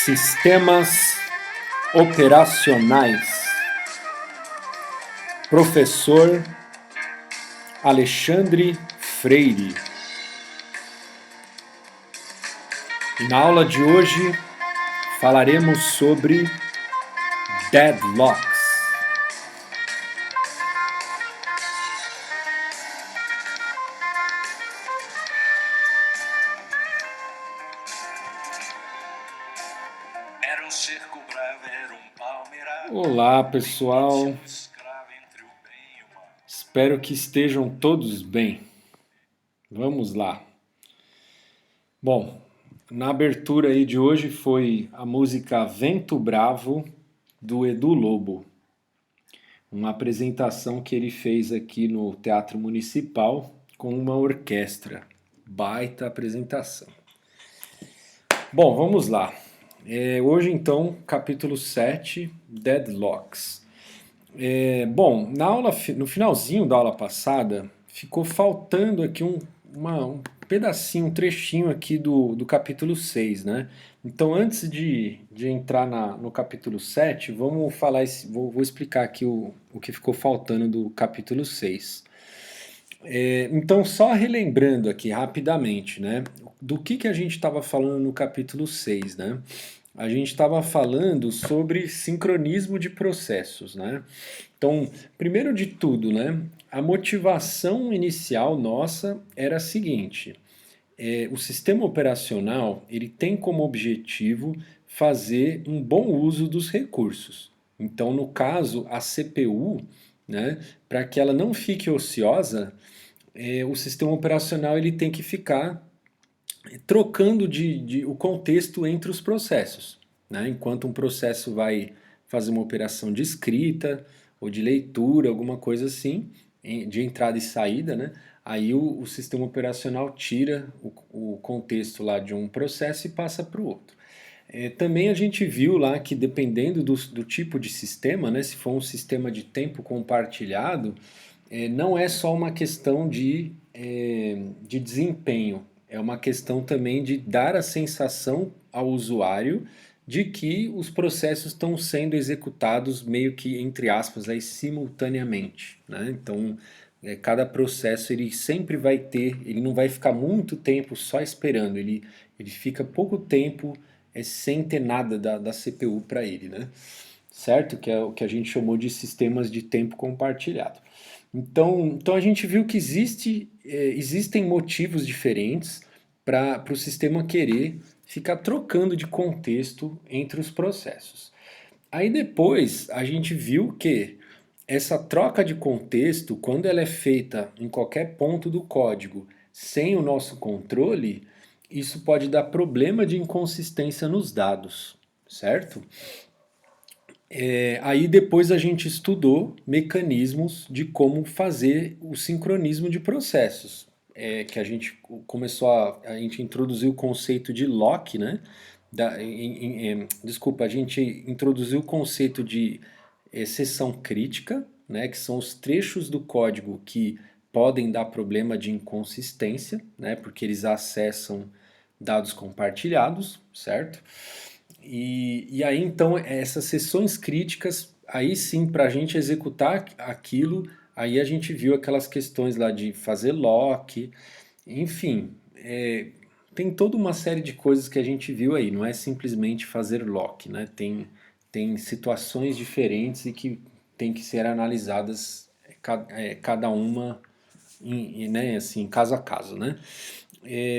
Sistemas operacionais. Professor Alexandre Freire. E na aula de hoje falaremos sobre deadlocks. Olá, pessoal. Espero que estejam todos bem. Vamos lá. Bom, na abertura aí de hoje foi a música Vento Bravo do Edu Lobo. Uma apresentação que ele fez aqui no Teatro Municipal com uma orquestra. Baita apresentação. Bom, vamos lá. Hoje então, capítulo 7, Deadlocks. Bom, no finalzinho da aula passada, ficou faltando aqui um pedacinho, um trechinho aqui do capítulo 6, né? Então, antes de entrar no capítulo 7, vamos falar, vou explicar aqui o que ficou faltando do capítulo 6. Então, só relembrando aqui rapidamente, né? Do que a gente estava falando no capítulo 6, né? A gente estava falando sobre sincronismo de processos, né? Então, primeiro de tudo, né? A motivação inicial nossa era a seguinte: o sistema operacional ele tem como objetivo fazer um bom uso dos recursos. Então, no caso, a CPU, né? Para que ela não fique ociosa, o sistema operacional ele tem que ficar trocando o contexto entre os processos, né? Enquanto um processo vai fazer uma operação de escrita ou de leitura, alguma coisa assim, de entrada e saída, né? Aí o sistema operacional tira o contexto lá de um processo e passa para o outro. Também a gente viu lá que dependendo do tipo de sistema, né, se for um sistema de tempo compartilhado, não é só uma questão de desempenho, é uma questão também de dar a sensação ao usuário de que os processos estão sendo executados meio que, entre aspas, aí, simultaneamente, né? Então, cada processo ele sempre vai ter, ele não vai ficar muito tempo só esperando, ele fica pouco tempo sem ter nada da CPU para ele, né? Certo? Que é o que a gente chamou de sistemas de tempo compartilhado. Então a gente viu que existem motivos diferentes para o sistema querer ficar trocando de contexto entre os processos. Aí depois a gente viu que essa troca de contexto, quando ela é feita em qualquer ponto do código sem o nosso controle, isso pode dar problema de inconsistência nos dados, certo? Aí depois a gente estudou mecanismos de como fazer o sincronismo de processos. Que a gente a gente introduziu o conceito de lock, né? Desculpa, a gente introduziu o conceito de exceção crítica, né? Que são os trechos do código que podem dar problema de inconsistência, né? Porque eles acessam dados compartilhados, certo? E aí então essas sessões críticas, aí sim para a gente executar aquilo, aí a gente viu aquelas questões lá de fazer lock, enfim, tem toda uma série de coisas que a gente viu aí, não é simplesmente fazer lock, né? Tem situações diferentes e que tem que ser analisadas cada uma né, assim, caso a caso, né?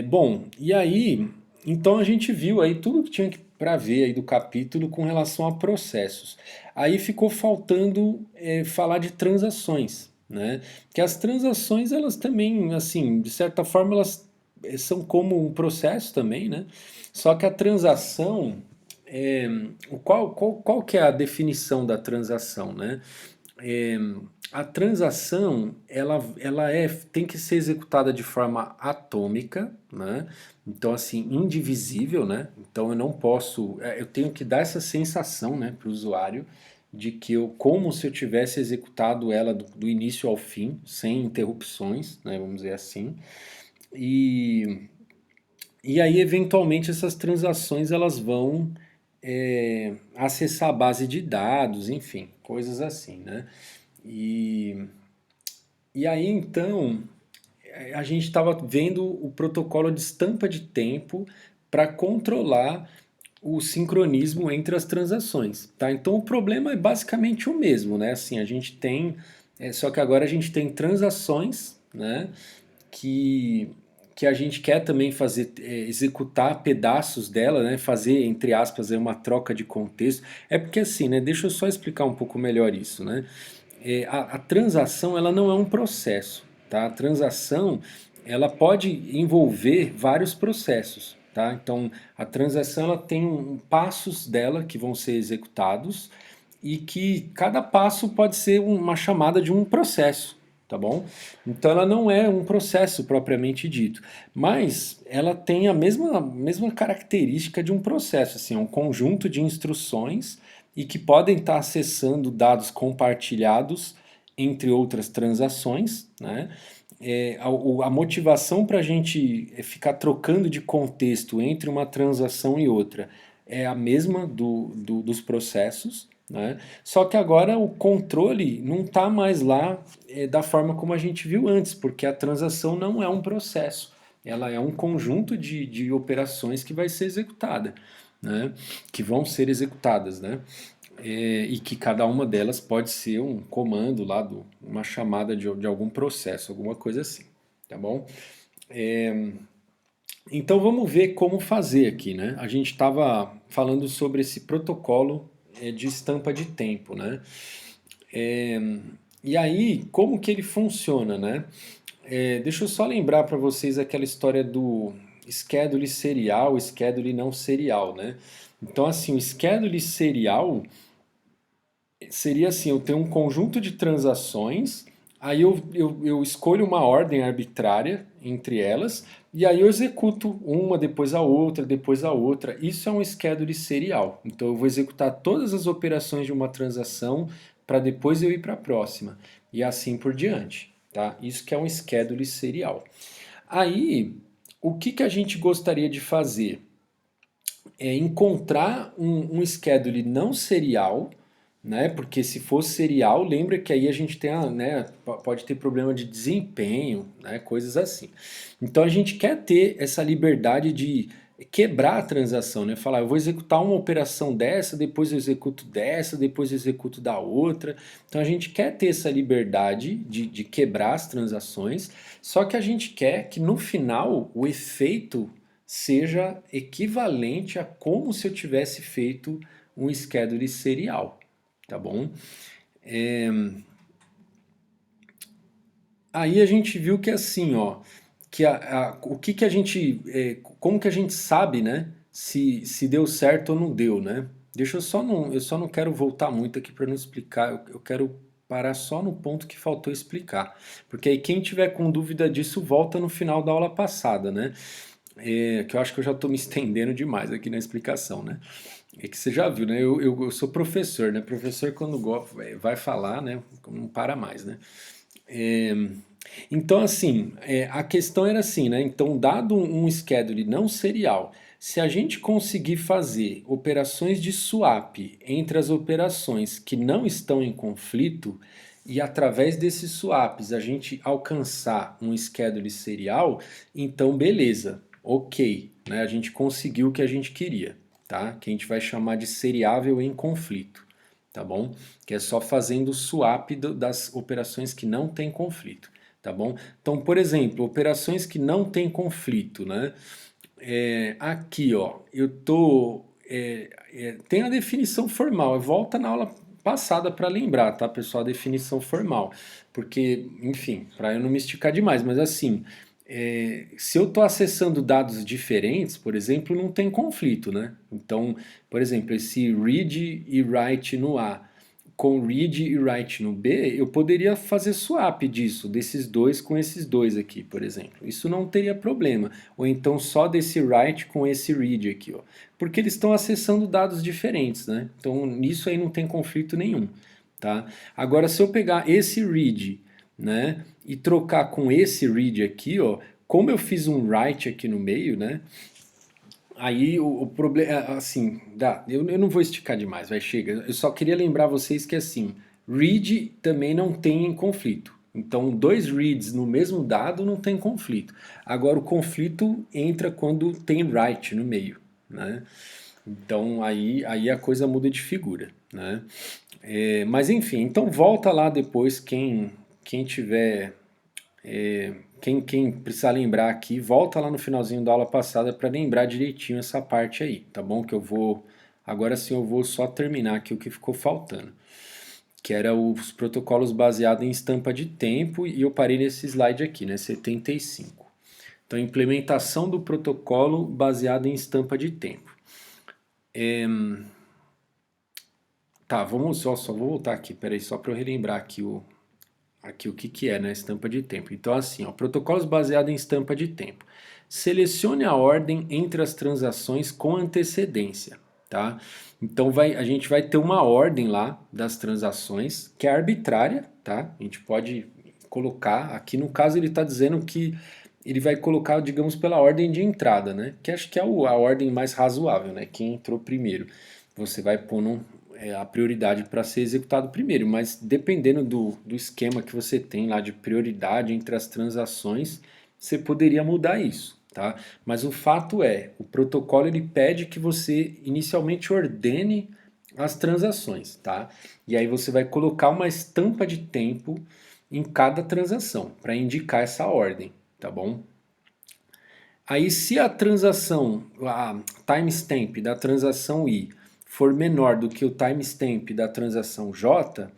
Bom, e aí, então a gente viu aí tudo que tinha para ver aí do capítulo com relação a processos. Aí ficou faltando falar de transações, né? Que as transações elas também, assim, de certa forma elas são como um processo também, né? Só que a transação, qual que é a definição da transação, né? É, a transação tem que ser executada de forma atômica, né? Então assim indivisível, né? Então eu não posso, eu tenho que dar essa sensação, né, para o usuário de que como se eu tivesse executado ela do início ao fim, sem interrupções, né? Vamos dizer assim. E aí eventualmente essas transações elas vão acessar a base de dados, enfim, coisas assim, né? E, e aí então a gente estava vendo o protocolo de estampa de tempo para controlar o sincronismo entre as transações, tá? Então o problema é basicamente o mesmo, né? Assim, a gente tem, só que agora a gente tem transações, né? Que que a gente quer também fazer, executar pedaços dela, né? Fazer, entre aspas, uma troca de contexto. É porque assim, né? Deixa eu só explicar um pouco melhor isso, né? A transação ela não é um processo, tá? A transação ela pode envolver vários processos, tá? Então a transação ela tem passos dela que vão ser executados e que cada passo pode ser uma chamada de um processo, tá bom? Então ela não é um processo propriamente dito, mas ela tem a mesma característica de um processo, assim, é um conjunto de instruções e que podem estar acessando dados compartilhados entre outras transações, né? A motivação para a gente ficar trocando de contexto entre uma transação e outra é a mesma dos processos, né? Só que agora o controle não está mais lá da forma como a gente viu antes, porque a transação não é um processo, ela é um conjunto de operações que vai ser executada, né? Que vão ser executadas, né? E que cada uma delas pode ser um comando lá, uma chamada de algum processo, alguma coisa assim, tá bom? Então vamos ver como fazer aqui, né? A gente estava falando sobre esse protocolo de estampa de tempo, né? É, e aí, como que ele funciona, né? Deixa eu só lembrar para vocês aquela história do schedule serial, schedule não serial, né? Então, assim, o schedule serial seria assim, eu tenho um conjunto de transações, aí eu escolho uma ordem arbitrária entre elas, e aí eu executo uma depois a outra. Isso é um schedule serial. Então eu vou executar todas as operações de uma transação para depois eu ir para a próxima. E assim por diante. Tá? Isso que é um schedule serial. Aí, o que a gente gostaria de fazer? É encontrar um schedule não serial, né? Porque se fosse serial, lembra que aí a gente tem, né, pode ter problema de desempenho, né, coisas assim. Então a gente quer ter essa liberdade de quebrar a transação, né? Falar, eu vou executar uma operação dessa, depois eu executo dessa, depois eu executo da outra. Então a gente quer ter essa liberdade de quebrar as transações, só que a gente quer que no final o efeito seja equivalente a como se eu tivesse feito um schedule serial, tá bom? Aí a gente viu que assim, ó, que o que a gente, como que a gente sabe, né, se deu certo ou não deu, né? Deixa eu só não, eu só não quero voltar muito aqui para não explicar, eu quero parar só no ponto que faltou explicar, porque aí quem tiver com dúvida disso volta no final da aula passada, né? Que eu acho que eu já estou me estendendo demais aqui na explicação, né? É que você já viu, né? Eu sou professor, né? Professor quando vai falar, né? Não para mais, né? É, então, assim, a questão era assim, né? Então, dado um schedule não serial, se a gente conseguir fazer operações de swap entre as operações que não estão em conflito, e através desses swaps a gente alcançar um schedule serial, então beleza, ok, né? A gente conseguiu o que a gente queria, tá? Que a gente vai chamar de seriável em conflito, tá bom? Que é só fazendo o swap das operações que não tem conflito, tá bom? Então, por exemplo, operações que não tem conflito, né? Aqui, ó, eu tô tem a definição formal. Volta na aula passada para lembrar, tá, pessoal? A definição formal, porque, enfim, para eu não me esticar demais, mas assim, se eu estou acessando dados diferentes, por exemplo, não tem conflito, né? Então, por exemplo, esse read e write no A com read e write no B, eu poderia fazer swap disso, desses dois com esses dois aqui, por exemplo. Isso não teria problema. Ou então só desse write com esse read aqui, ó. Porque eles estão acessando dados diferentes, né? Então nisso aí não tem conflito nenhum, tá? Agora se eu pegar esse read, né, e trocar com esse read aqui, ó, como eu fiz um write aqui no meio, né? Aí o problema, assim, eu não vou esticar demais, vai, chega. Eu só queria lembrar vocês que assim, read também não tem conflito. Então, dois reads no mesmo dado não tem conflito. Agora, o conflito entra quando tem write no meio, né? Então, aí a coisa muda de figura, né? Mas enfim, então volta lá depois quem tiver quem precisar lembrar aqui, volta lá no finalzinho da aula passada para lembrar direitinho essa parte aí, tá bom? Que eu vou. Agora sim eu vou só terminar aqui o que ficou faltando. Que era os protocolos baseados em estampa de tempo, e eu parei nesse slide aqui, né? 75. Então, implementação do protocolo baseado em estampa de tempo. Tá, vamos só vou voltar aqui, peraí, só para eu relembrar aqui o que é, né, estampa de tempo. Então, assim, ó, protocolos baseados em estampa de tempo. Selecione a ordem entre as transações com antecedência, tá? Então a gente vai ter uma ordem lá das transações que é arbitrária, tá? A gente pode colocar, aqui no caso ele está dizendo que ele vai colocar, digamos, pela ordem de entrada, né? Que acho que é a ordem mais razoável, né? Quem entrou primeiro. Você vai pôr a prioridade para ser executado primeiro, mas dependendo do esquema que você tem lá de prioridade entre as transações, você poderia mudar isso, tá? Mas o fato é, o protocolo ele pede que você inicialmente ordene as transações, tá? E aí você vai colocar uma estampa de tempo em cada transação para indicar essa ordem, tá bom? Aí, se a transação, a timestamp da transação I for menor do que o timestamp da transação J,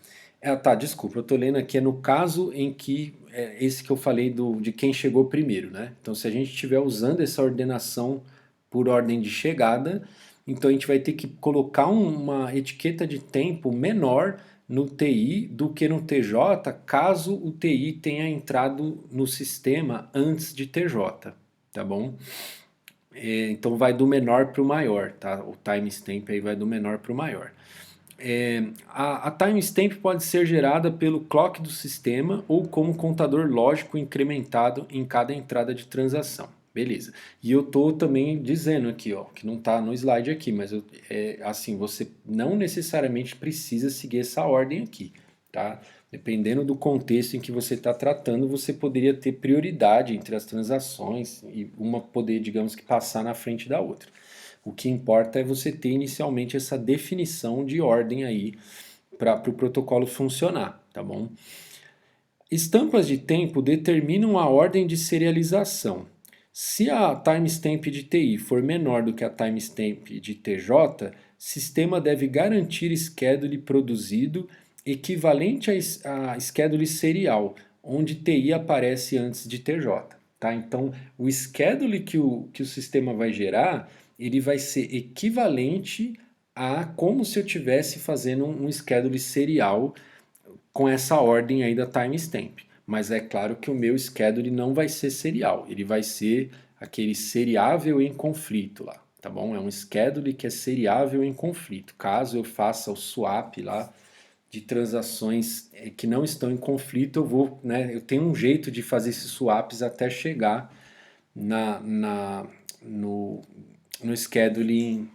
tá, desculpa, eu estou lendo aqui, é no caso em que, esse que eu falei de quem chegou primeiro, né? Então, se a gente estiver usando essa ordenação por ordem de chegada, então a gente vai ter que colocar uma etiqueta de tempo menor no TI do que no TJ, caso o TI tenha entrado no sistema antes de TJ, tá bom? Então vai do menor para o maior, tá? O timestamp aí vai do menor para o maior. A timestamp pode ser gerada pelo clock do sistema ou como contador lógico incrementado em cada entrada de transação. Beleza. E eu estou também dizendo aqui, ó, que não está no slide aqui, mas assim, você não necessariamente precisa seguir essa ordem aqui, tá? Dependendo do contexto em que você está tratando, você poderia ter prioridade entre as transações e uma poder, digamos que, passar na frente da outra. O que importa é você ter inicialmente essa definição de ordem aí para o protocolo funcionar, tá bom? Estampas de tempo determinam a ordem de serialização. Se a timestamp de TI for menor do que a timestamp de TJ, sistema deve garantir schedule produzido equivalente a schedule serial, onde TI aparece antes de TJ. Tá? Então, o schedule que o sistema vai gerar, ele vai ser equivalente a como se eu estivesse fazendo um schedule serial com essa ordem aí da timestamp. Mas é claro que o meu schedule não vai ser serial, ele vai ser aquele seriável em conflito lá, tá bom? É um schedule que é seriável em conflito. Caso eu faça o swap lá de transações que não estão em conflito, eu tenho um jeito de fazer esses swaps até chegar na, na, no, no schedule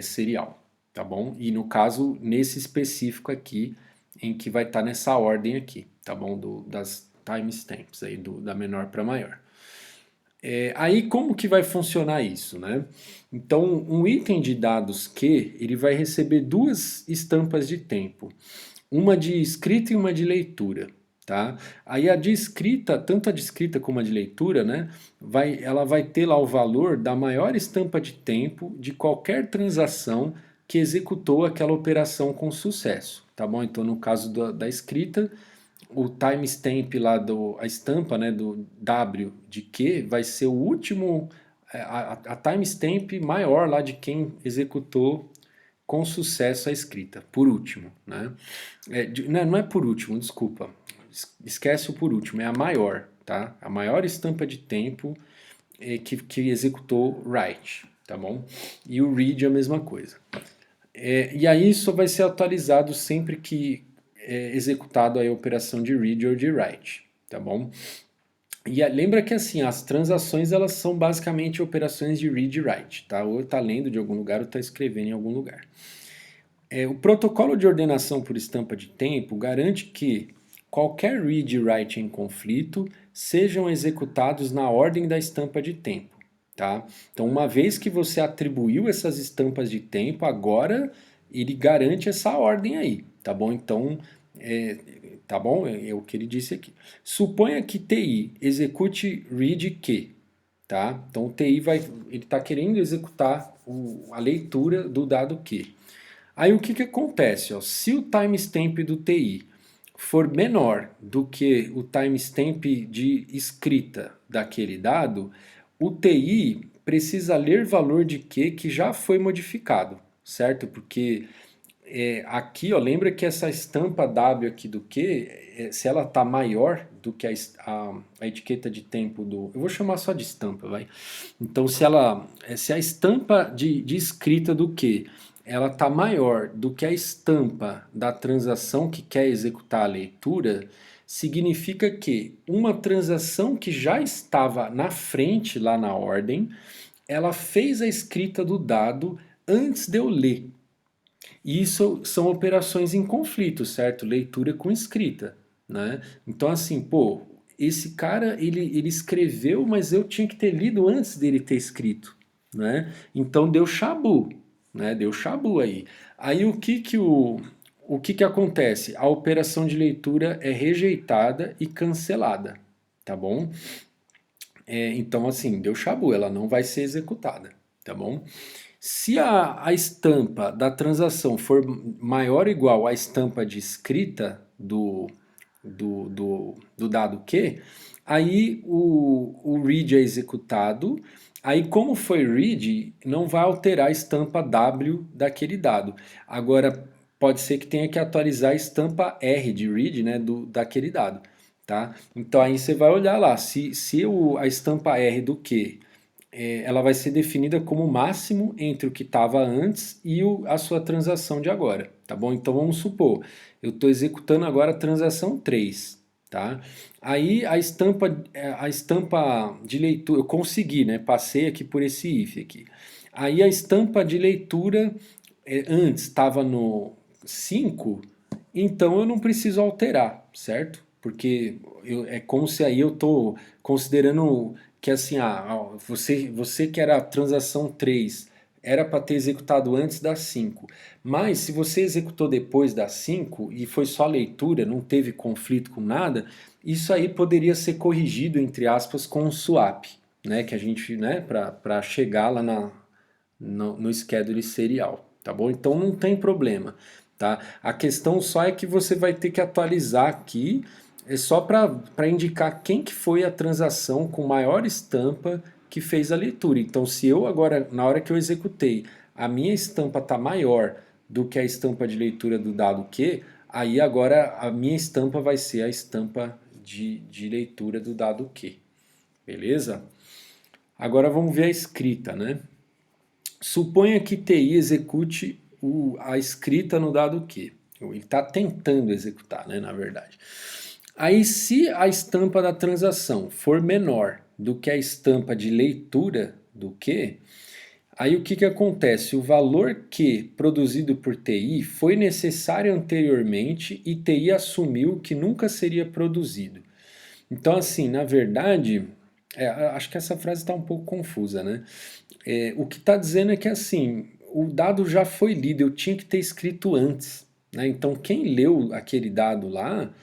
serial, tá bom? E no caso, nesse específico aqui, em que vai estar nessa ordem aqui, tá bom? Das timestamps aí, da menor para maior. Aí como que vai funcionar isso, né? Então, um item de dados Q, ele vai receber duas estampas de tempo, uma de escrita e uma de leitura, tá? Aí a de escrita, tanto a de escrita como a de leitura, né, ela vai ter lá o valor da maior estampa de tempo de qualquer transação que executou aquela operação com sucesso, tá bom? Então, no caso da escrita, o timestamp lá a estampa, né, do W de Q vai ser o último, a timestamp maior lá de quem executou com sucesso a escrita, por último, né? Não é por último, desculpa. Esquece o por último, é a maior, tá? A maior estampa de tempo que executou write, tá bom? E o read é a mesma coisa. E aí isso vai ser atualizado sempre que é executado a operação de read ou de write, tá bom? E lembra que assim, as transações elas são basicamente operações de read e write, tá? Ou está lendo de algum lugar ou está escrevendo em algum lugar. O protocolo de ordenação por estampa de tempo garante que qualquer read e write em conflito sejam executados na ordem da estampa de tempo, tá? Então, uma vez que você atribuiu essas estampas de tempo, agora ele garante essa ordem aí, tá bom? Então, tá bom? É o que ele disse aqui. Suponha que TI execute read Q, tá? Então, o TI ele está querendo executar a leitura do dado Q. Aí o que, que acontece? Ó? Se o timestamp do TI for menor do que o timestamp de escrita daquele dado, o TI precisa ler valor de Q que já foi modificado, certo? Porque aqui, ó, lembra que essa estampa W aqui do Q, se ela está maior do que a etiqueta de tempo do... Eu vou chamar só de estampa, vai. Então, se a estampa de escrita do Q ela está maior do que a estampa da transação que quer executar a leitura, significa que uma transação que já estava na frente lá na ordem, ela fez a escrita do dado antes de eu ler. E isso são operações em conflito, certo? Leitura com escrita, né? Então assim, pô, esse cara ele escreveu, mas eu tinha que ter lido antes dele ter escrito, né? Então deu chabu, né? Deu chabu aí. Aí o que que acontece? A operação de leitura é rejeitada e cancelada, tá bom? Então assim, deu chabu, ela não vai ser executada, tá bom? Se a estampa da transação for maior ou igual à estampa de escrita do dado Q, aí o read é executado. Aí, como foi read, não vai alterar a estampa W daquele dado. Agora, pode ser que tenha que atualizar a estampa R de read, né, daquele dado. Tá? Então, aí você vai olhar lá, se a estampa R do Q ela vai ser definida como o máximo entre o que estava antes e a sua transação de agora, tá bom? Então vamos supor, eu estou executando agora a transação 3, tá? Aí a estampa de leitura, eu consegui, né? Passei aqui por esse if aqui. Aí a estampa de leitura antes estava no 5, então eu não preciso alterar, certo? Porque é como se aí eu estou considerando que assim, você que era a transação 3 era para ter executado antes das 5. Mas se você executou depois das 5 e foi só leitura, não teve conflito com nada, isso aí poderia ser corrigido, entre aspas, com um swap, né? Que a gente, né, para chegar lá no schedule serial, tá bom? Então não tem problema, tá? A questão só é que você vai ter que atualizar aqui, só para indicar quem que foi a transação com maior estampa que fez a leitura. Então se eu agora, na hora que eu executei, a minha estampa está maior do que a estampa de leitura do dado Q, aí agora a minha estampa vai ser a estampa de leitura do dado Q, beleza? Agora vamos ver a escrita, né? Suponha que TI execute a escrita no dado Q. Ele está tentando executar, né, na verdade. Aí, se a estampa da transação for menor do que a estampa de leitura do Q, aí o que, que acontece? O valor Q produzido por TI foi necessário anteriormente e TI assumiu que nunca seria produzido. Então, assim, na verdade, acho que essa frase está um pouco confusa, né? O que está dizendo é que assim, o dado já foi lido, eu tinha que ter escrito antes, né? Então, quem leu aquele dado lá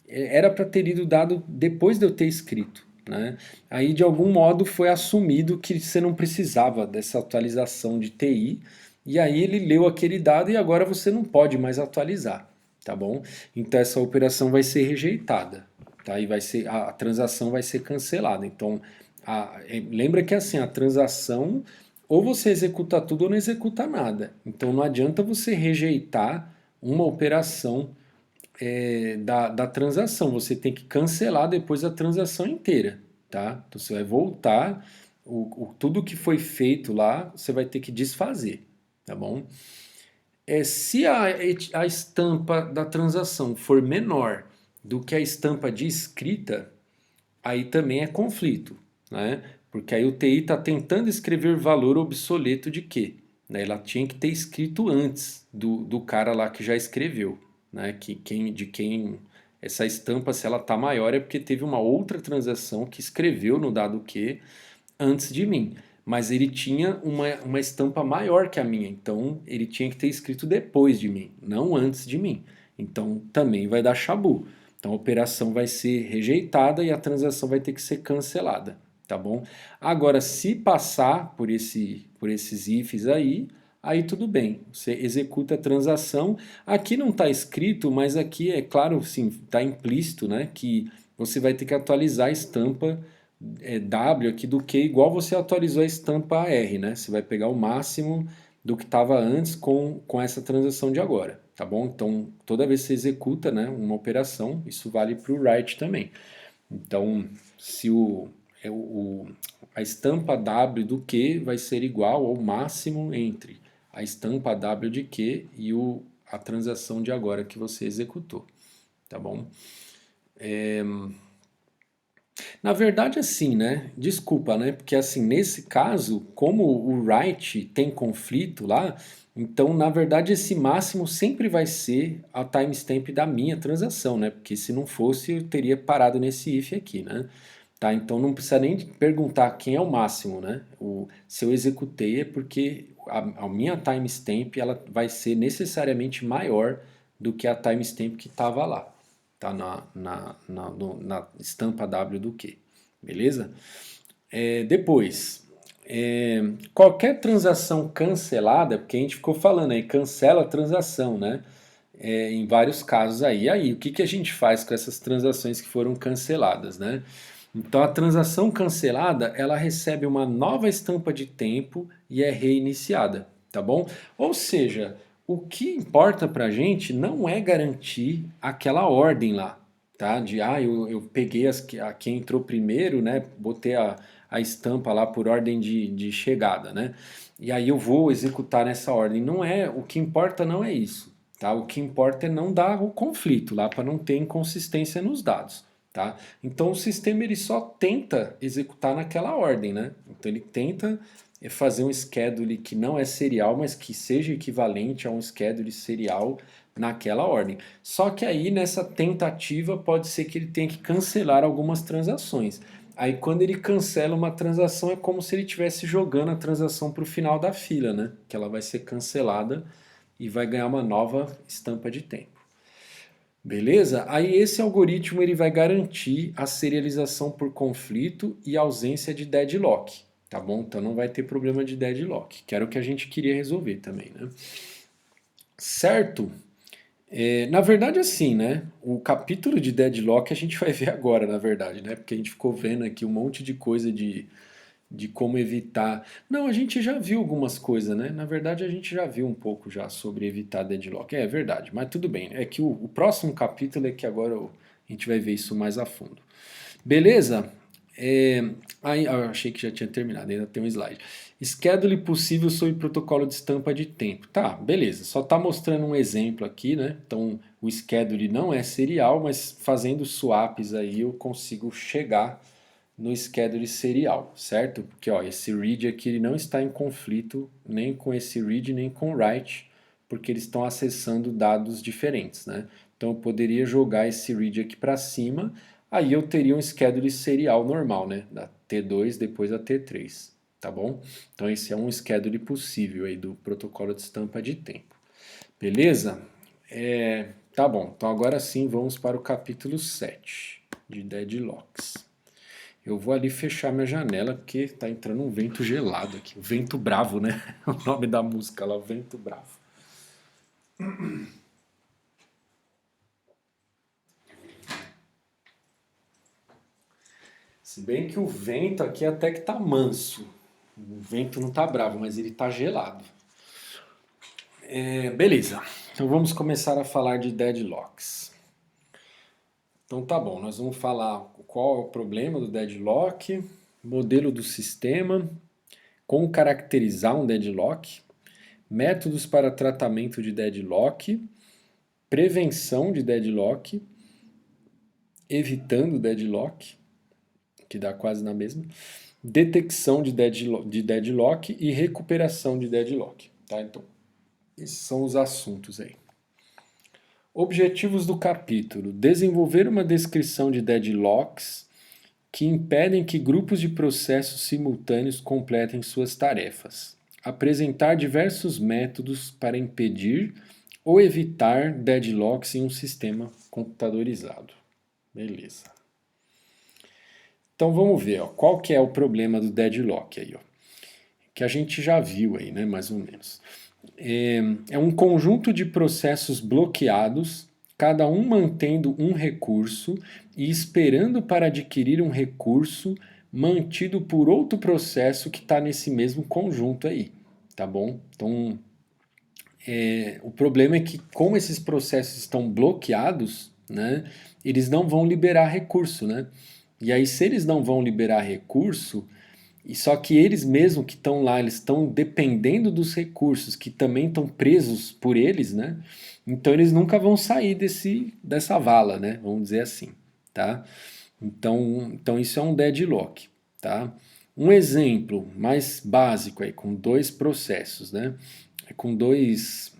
era para ter lido o dado depois de eu ter escrito, né? Aí, de algum modo, foi assumido que você não precisava dessa atualização de TI, e aí ele leu aquele dado e agora você não pode mais atualizar, tá bom? Então, essa operação vai ser rejeitada, tá? E a transação vai ser cancelada. Então, lembra que assim, a transação ou você executa tudo ou não executa nada. Então não adianta você rejeitar uma operação da transação. Você tem que cancelar depois a transação inteira, tá? Então você vai voltar, tudo que foi feito lá, você vai ter que desfazer, tá bom? Se a estampa da transação for menor do que a estampa de escrita, aí também é conflito, né? Porque aí o TI está tentando escrever valor obsoleto de quê? Né? Ela tinha que ter escrito antes do cara lá que já escreveu, né? De quem essa estampa, se ela está maior, é porque teve uma outra transação que escreveu no dado Q antes de mim. Mas ele tinha uma estampa maior que a minha, então ele tinha que ter escrito depois de mim, não antes de mim. Então também vai dar chabu. Então a operação vai ser rejeitada e a transação vai ter que ser cancelada, tá bom? Agora, se passar por esses ifs aí tudo bem. Você executa a transação. Aqui não está escrito, mas aqui é claro, sim, está implícito, né, que você vai ter que atualizar a estampa W aqui do que igual você atualizou a estampa R, né? Você vai pegar o máximo do que estava antes com essa transação de agora, tá bom? Então, toda vez que você executa, né, uma operação, isso vale para o write também. Então, se a estampa W do Q vai ser igual ao máximo entre a estampa W de Q e a transação de agora que você executou, tá bom? Na verdade, assim, né? Desculpa, né? Porque assim, nesse caso, como o write tem conflito lá, então, na verdade, esse máximo sempre vai ser a timestamp da minha transação, né? Porque se não fosse, eu teria parado nesse if aqui, né? Tá? Então não precisa nem perguntar quem é o máximo, né? Se eu executei é porque a minha timestamp ela vai ser necessariamente maior do que a timestamp que estava lá, tá? Na estampa W do que, beleza? Depois, qualquer transação cancelada, porque a gente ficou falando aí, cancela a transação, né? Em vários casos aí. E aí, o que a gente faz com essas transações que foram canceladas, né? Então, a transação cancelada, ela recebe uma nova estampa de tempo e é reiniciada, tá bom? Ou seja, o que importa pra gente não é garantir aquela ordem lá, tá? Eu peguei a quem entrou primeiro, né? Botei a estampa lá por ordem de chegada, né? E aí eu vou executar nessa ordem. Não é, o que importa não é isso, tá? O que importa é não dar o conflito lá para não ter inconsistência nos dados, tá? Então o sistema ele só tenta executar naquela ordem, né? Então ele tenta fazer um schedule que não é serial, mas que seja equivalente a um schedule serial naquela ordem. Só que aí nessa tentativa pode ser que ele tenha que cancelar algumas transações. Aí quando ele cancela uma transação é como se ele estivesse jogando a transação para o final da fila, né? Que ela vai ser cancelada e vai ganhar uma nova estampa de tempo. Beleza? Aí esse algoritmo ele vai garantir a serialização por conflito e ausência de deadlock, tá bom? Então não vai ter problema de deadlock, que era o que a gente queria resolver também, né? Certo? Na verdade, assim, né? O capítulo de deadlock a gente vai ver agora, na verdade, né? Porque a gente ficou vendo aqui um monte de coisa de como evitar. Não, a gente já viu algumas coisas, né? Na verdade, a gente já viu um pouco já sobre evitar deadlock. É verdade, mas tudo bem. É que o próximo capítulo é que agora a gente vai ver isso mais a fundo. Beleza? Aí, eu achei que já tinha terminado, ainda tem um slide. Schedule possível sob protocolo de estampa de tempo. Tá, beleza. Só está mostrando um exemplo aqui, né? Então, o schedule não é serial, mas fazendo swaps aí eu consigo chegar no schedule serial, certo? Porque ó, esse read aqui ele não está em conflito nem com esse read nem com o write, porque eles estão acessando dados diferentes, né? Então eu poderia jogar esse read aqui para cima, aí eu teria um schedule serial normal, né? Da T2 depois a T3, tá bom? Então esse é um schedule possível aí do protocolo de estampa de tempo. Beleza? Tá bom, então agora sim vamos para o capítulo 7 de deadlocks. Eu vou ali fechar minha janela porque tá entrando um vento gelado aqui. O vento bravo, né? O nome da música lá, o vento bravo. Se bem que o vento aqui até que tá manso. O vento não tá bravo, mas ele tá gelado. Beleza. Então vamos começar a falar de deadlocks. Então tá bom, nós vamos falar qual é o problema do deadlock, modelo do sistema, como caracterizar um deadlock, métodos para tratamento de deadlock, prevenção de deadlock, evitando deadlock, que dá quase na mesma, detecção de deadlock e recuperação de deadlock. Tá? Então, esses são os assuntos aí. Objetivos do capítulo: desenvolver uma descrição de deadlocks que impedem que grupos de processos simultâneos completem suas tarefas. Apresentar diversos métodos para impedir ou evitar deadlocks em um sistema computadorizado. Beleza. Então vamos ver, ó, qual que é o problema do deadlock aí, ó, que a gente já viu aí, né, mais ou menos. É um conjunto de processos bloqueados, cada um mantendo um recurso e esperando para adquirir um recurso mantido por outro processo que está nesse mesmo conjunto aí, tá bom? Então, o problema é que como esses processos estão bloqueados, né, eles não vão liberar recurso, né? E aí, se eles não vão liberar recurso, e só que eles mesmos que estão lá, eles estão dependendo dos recursos, que também estão presos por eles, né? Então eles nunca vão sair dessa vala, né? Vamos dizer assim, tá? Então isso é um deadlock, tá? Um exemplo mais básico aí, com dois processos, né? Com dois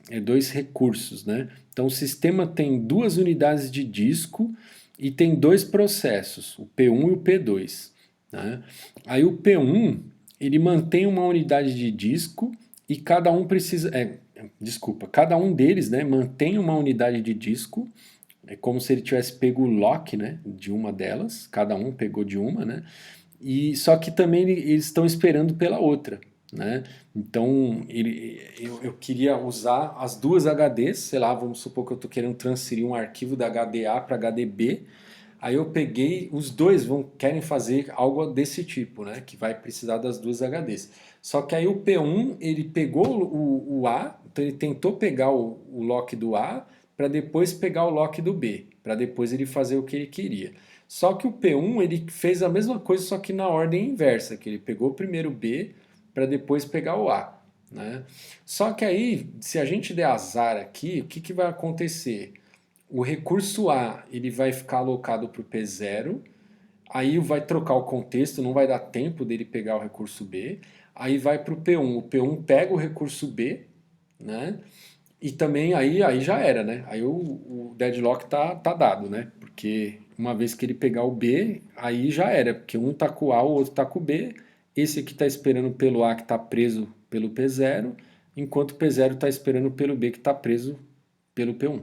recursos, né? Então o sistema tem duas unidades de disco e tem dois processos, o P1 e o P2. Né? Aí o P1 ele mantém uma unidade de disco e cada um precisa. Cada um deles, né, mantém uma unidade de disco. É como se ele tivesse pego o lock, né, de uma delas. Cada um pegou de uma, né? E só que também eles estão esperando pela outra. Né? Então eu queria usar as duas HDs, sei lá, vamos supor que eu estou querendo transferir um arquivo da HDA para HDB. Aí eu peguei, os dois querem fazer algo desse tipo, né? Que vai precisar das duas HDs. Só que aí o P1 ele pegou o A, então ele tentou pegar o lock do A para depois pegar o lock do B, para depois ele fazer o que ele queria. Só que o P1 ele fez a mesma coisa, só que na ordem inversa, que ele pegou primeiro o B para depois pegar o A. Né? Só que aí, se a gente der azar aqui, o que vai acontecer? O recurso A ele vai ficar alocado para o P0, aí vai trocar o contexto, não vai dar tempo dele pegar o recurso B, aí vai para o P1 pega o recurso B, né? E também aí já era, né? Aí o deadlock tá dado, né? Porque uma vez que ele pegar o B, aí já era, porque um tá com o A, o outro tá com o B, esse aqui tá esperando pelo A que tá preso pelo P0, enquanto o P0 tá esperando pelo B que tá preso pelo P1.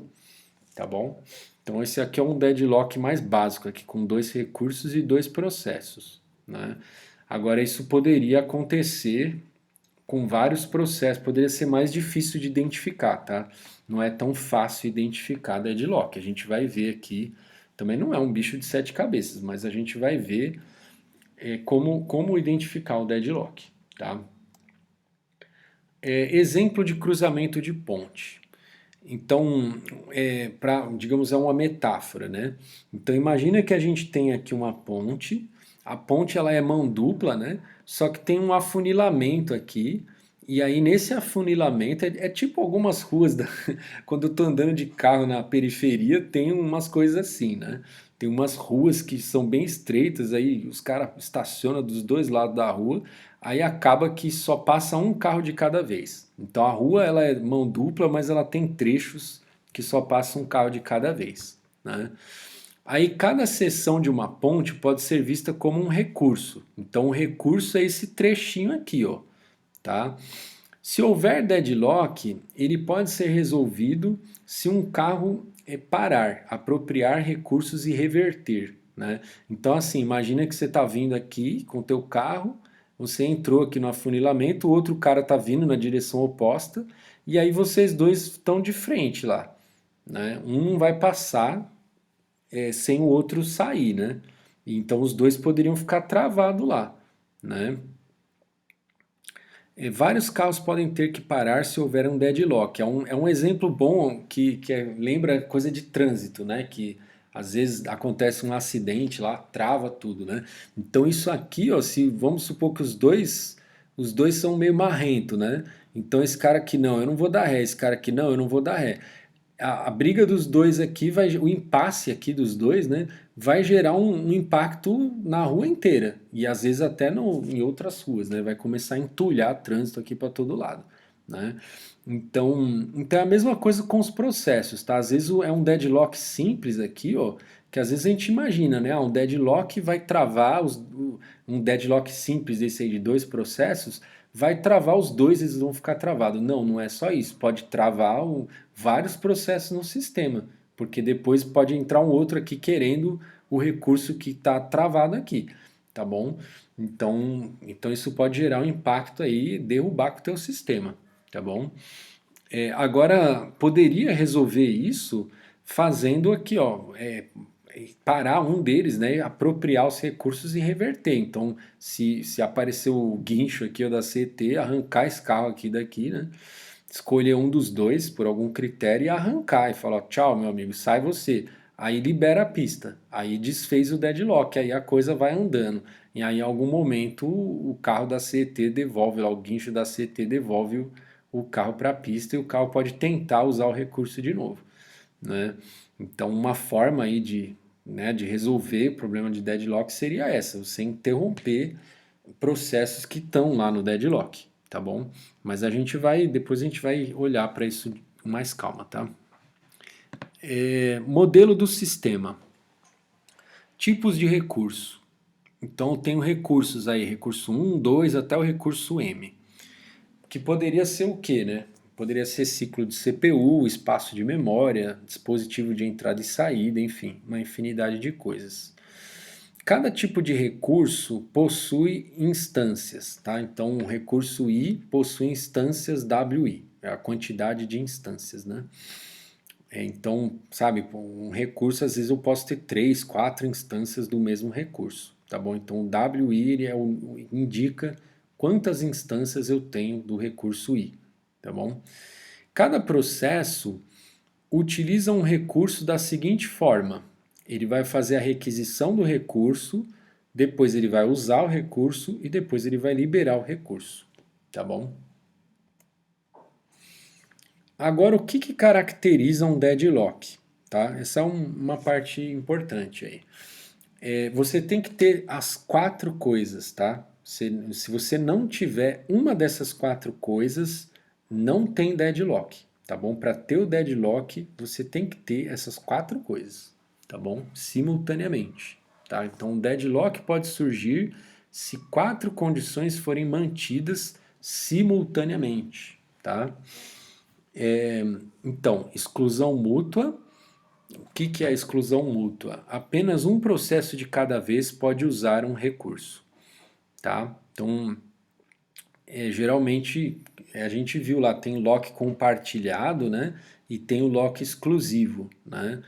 Tá bom? Então esse aqui é um deadlock mais básico, aqui com dois recursos e dois processos. Né? Agora isso poderia acontecer com vários processos, poderia ser mais difícil de identificar, tá? Não é tão fácil identificar deadlock. A gente vai ver aqui, também não é um bicho de sete cabeças, mas a gente vai ver como identificar o deadlock. Tá? Exemplo de cruzamento de ponte. Então, digamos, é uma metáfora, né? Então, imagina que a gente tem aqui uma ponte, a ponte ela é mão dupla, né? Só que tem um afunilamento aqui, e aí nesse afunilamento, é tipo algumas ruas, quando eu tô andando de carro na periferia, tem umas coisas assim, né? Tem umas ruas que são bem estreitas, aí os caras estacionam dos dois lados da rua, aí acaba que só passa um carro de cada vez. Então a rua ela é mão dupla, mas ela tem trechos que só passa um carro de cada vez. Né? Aí cada seção de uma ponte pode ser vista como um recurso. Então o recurso é esse trechinho aqui, ó, tá? Se houver deadlock, ele pode ser resolvido se um carro parar, apropriar recursos e reverter. Né? Então assim, imagina que você está vindo aqui com o teu carro, você entrou aqui no afunilamento, o outro cara está vindo na direção oposta, e aí vocês dois estão de frente lá. Né? Um vai passar sem o outro sair, né? Então os dois poderiam ficar travados lá. Né? Vários carros podem ter que parar se houver um deadlock. É um exemplo bom que lembra coisa de trânsito, né? Que às vezes acontece um acidente lá, trava tudo, né? Então isso aqui, ó, se vamos supor que os dois são meio marrento, né? Então esse cara aqui não, eu não vou dar ré, esse cara aqui não, eu não vou dar ré. a briga dos dois aqui, o impasse aqui dos dois, né, vai gerar um impacto na rua inteira e às vezes até em outras ruas, né, vai começar a entulhar trânsito aqui para todo lado, né. Então é a mesma coisa com os processos, tá? Às vezes é um deadlock simples aqui, ó, que às vezes a gente imagina, né? Um deadlock vai travar um deadlock simples desse aí de dois processos, vai travar os dois, eles vão ficar travados. Não, não é só isso. Pode travar vários processos no sistema, porque depois pode entrar um outro aqui querendo o recurso que está travado aqui, tá bom? Então isso pode gerar um impacto aí, derrubar com o teu sistema, tá bom? Agora, poderia resolver isso fazendo aqui, ó, parar um deles, né, apropriar os recursos e reverter. Então, se aparecer o guincho aqui ó, da CT, arrancar esse carro aqui daqui, né, escolher um dos dois por algum critério e arrancar e falar, tchau, meu amigo, sai você. Aí libera a pista, aí desfez o deadlock, aí a coisa vai andando. E aí, em algum momento, o carro da CT devolve, lá, o guincho da CT devolve o carro para a pista e o carro pode tentar usar o recurso de novo, né? Então, uma forma aí de resolver o problema de deadlock seria essa, você interromper processos que estão lá no deadlock, tá bom? Mas depois a gente vai olhar para isso com mais calma, tá? Modelo do sistema. Tipos de recurso. Então, eu tenho recursos aí, recurso 1, 2 até o recurso M. Que poderia ser o quê, né? Poderia ser ciclo de CPU, espaço de memória, dispositivo de entrada e saída, enfim, uma infinidade de coisas. Cada tipo de recurso possui instâncias, tá? Então, o recurso I possui instâncias WI, é a quantidade de instâncias, né? Então, sabe, um recurso, às vezes eu posso ter 3, 4 instâncias do mesmo recurso, tá bom? Então, o WI ele indica quantas instâncias eu tenho do recurso I, tá bom? Cada processo utiliza um recurso da seguinte forma: ele vai fazer a requisição do recurso, depois ele vai usar o recurso e depois ele vai liberar o recurso, tá bom? Agora, o que caracteriza um deadlock? Tá? Essa é uma parte importante aí. Você tem que ter as quatro coisas, tá? Se você não tiver uma dessas quatro coisas, não tem deadlock, tá bom? Para ter o deadlock, você tem que ter essas quatro coisas, tá bom? Simultaneamente, tá? Então, o deadlock pode surgir se quatro condições forem mantidas simultaneamente, tá? Então, exclusão mútua. O que é a exclusão mútua? Apenas um processo de cada vez pode usar um recurso, tá? Então, geralmente a gente viu lá, tem lock compartilhado, né? E tem o lock exclusivo, né?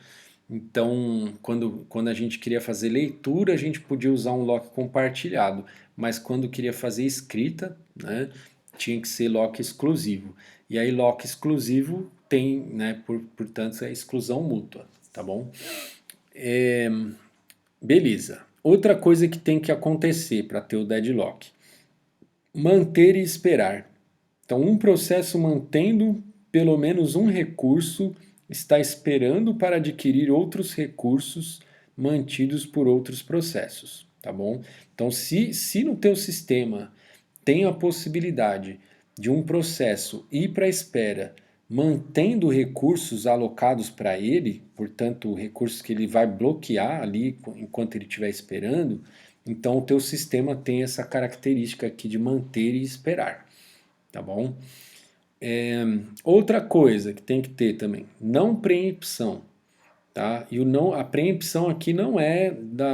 Então, quando a gente queria fazer leitura, a gente podia usar um lock compartilhado, mas quando queria fazer escrita, né, tinha que ser lock exclusivo. E aí, lock exclusivo tem, né, portanto, a exclusão mútua, tá bom? Beleza. Outra coisa que tem que acontecer para ter o deadlock: manter e esperar. Então, um processo mantendo pelo menos um recurso está esperando para adquirir outros recursos mantidos por outros processos, tá bom? Então, se no teu sistema tem a possibilidade de um processo ir para a espera mantendo recursos alocados para ele, portanto, recursos que ele vai bloquear ali enquanto ele estiver esperando, então o teu sistema tem essa característica aqui de manter e esperar, tá bom? Outra coisa que tem que ter também, não preempção, tá? E a preempção aqui não é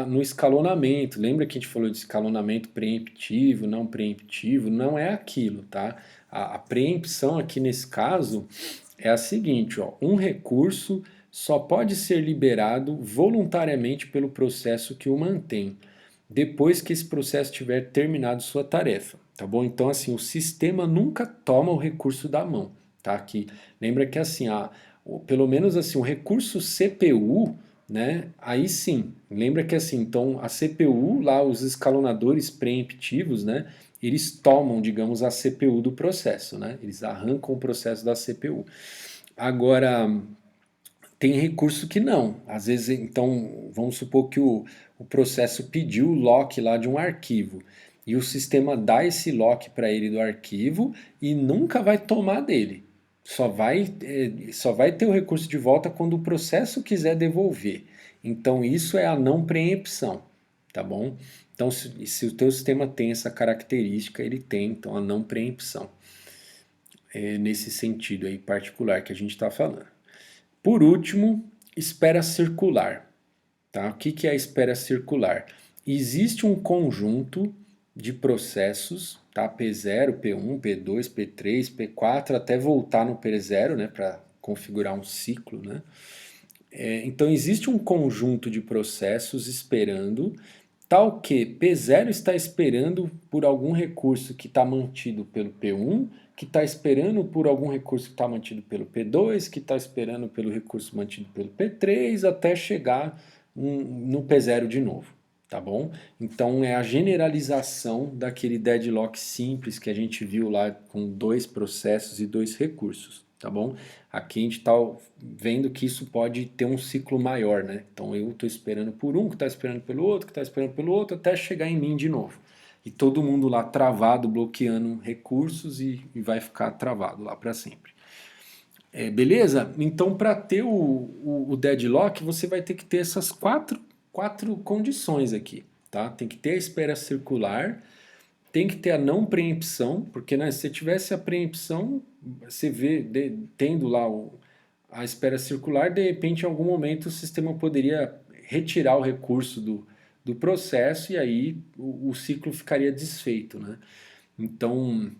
no escalonamento. Lembra que a gente falou de escalonamento preemptivo, não preemptivo? Não é aquilo, tá? A preempção aqui nesse caso é a seguinte, ó, um recurso só pode ser liberado voluntariamente pelo processo que o mantém, depois que esse processo tiver terminado sua tarefa, tá bom? Então, assim, o sistema nunca toma o recurso da mão, tá? Aqui, lembra que assim, pelo menos assim, o recurso CPU, né? Aí sim, lembra que assim, então a CPU, lá os escalonadores preemptivos, né? Eles tomam, digamos, a CPU do processo, né? Eles arrancam o processo da CPU. Agora, tem recurso que não. Às vezes, então, vamos supor que o processo pediu o lock lá de um arquivo. E o sistema dá esse lock para ele do arquivo e nunca vai tomar dele. Só vai ter o recurso de volta quando o processo quiser devolver. Então, isso é a não preempção, tá bom? Então, se o teu sistema tem essa característica, ele tem, então, a não preempção. É nesse sentido aí particular que a gente está falando. Por último, espera circular. Tá? O que é a espera circular? Existe um conjunto de processos, tá? P0, P1, P2, P3, P4, até voltar no P0, né? Para configurar um ciclo. Né? Então existe um conjunto de processos esperando, tal que P0 está esperando por algum recurso que está mantido pelo P1, que está esperando por algum recurso que está mantido pelo P2, que está esperando pelo recurso mantido pelo P3, até chegar no P0 de novo, tá bom? Então é a generalização daquele deadlock simples que a gente viu lá com 2 processos e 2 recursos, tá bom? Aqui a gente está vendo que isso pode ter um ciclo maior, né? Então eu estou esperando por um, que está esperando pelo outro, que está esperando pelo outro, até chegar em mim de novo. E todo mundo lá travado, bloqueando recursos e vai ficar travado lá para sempre. Beleza? Então, para ter o deadlock, você vai ter que ter essas quatro condições aqui. Tá? Tem que ter a espera circular, tem que ter a não preempção, porque né, se tivesse a preempção, você vê tendo lá a espera circular, de repente, em algum momento, o sistema poderia retirar o recurso do processo e aí o ciclo ficaria desfeito. Né? Então,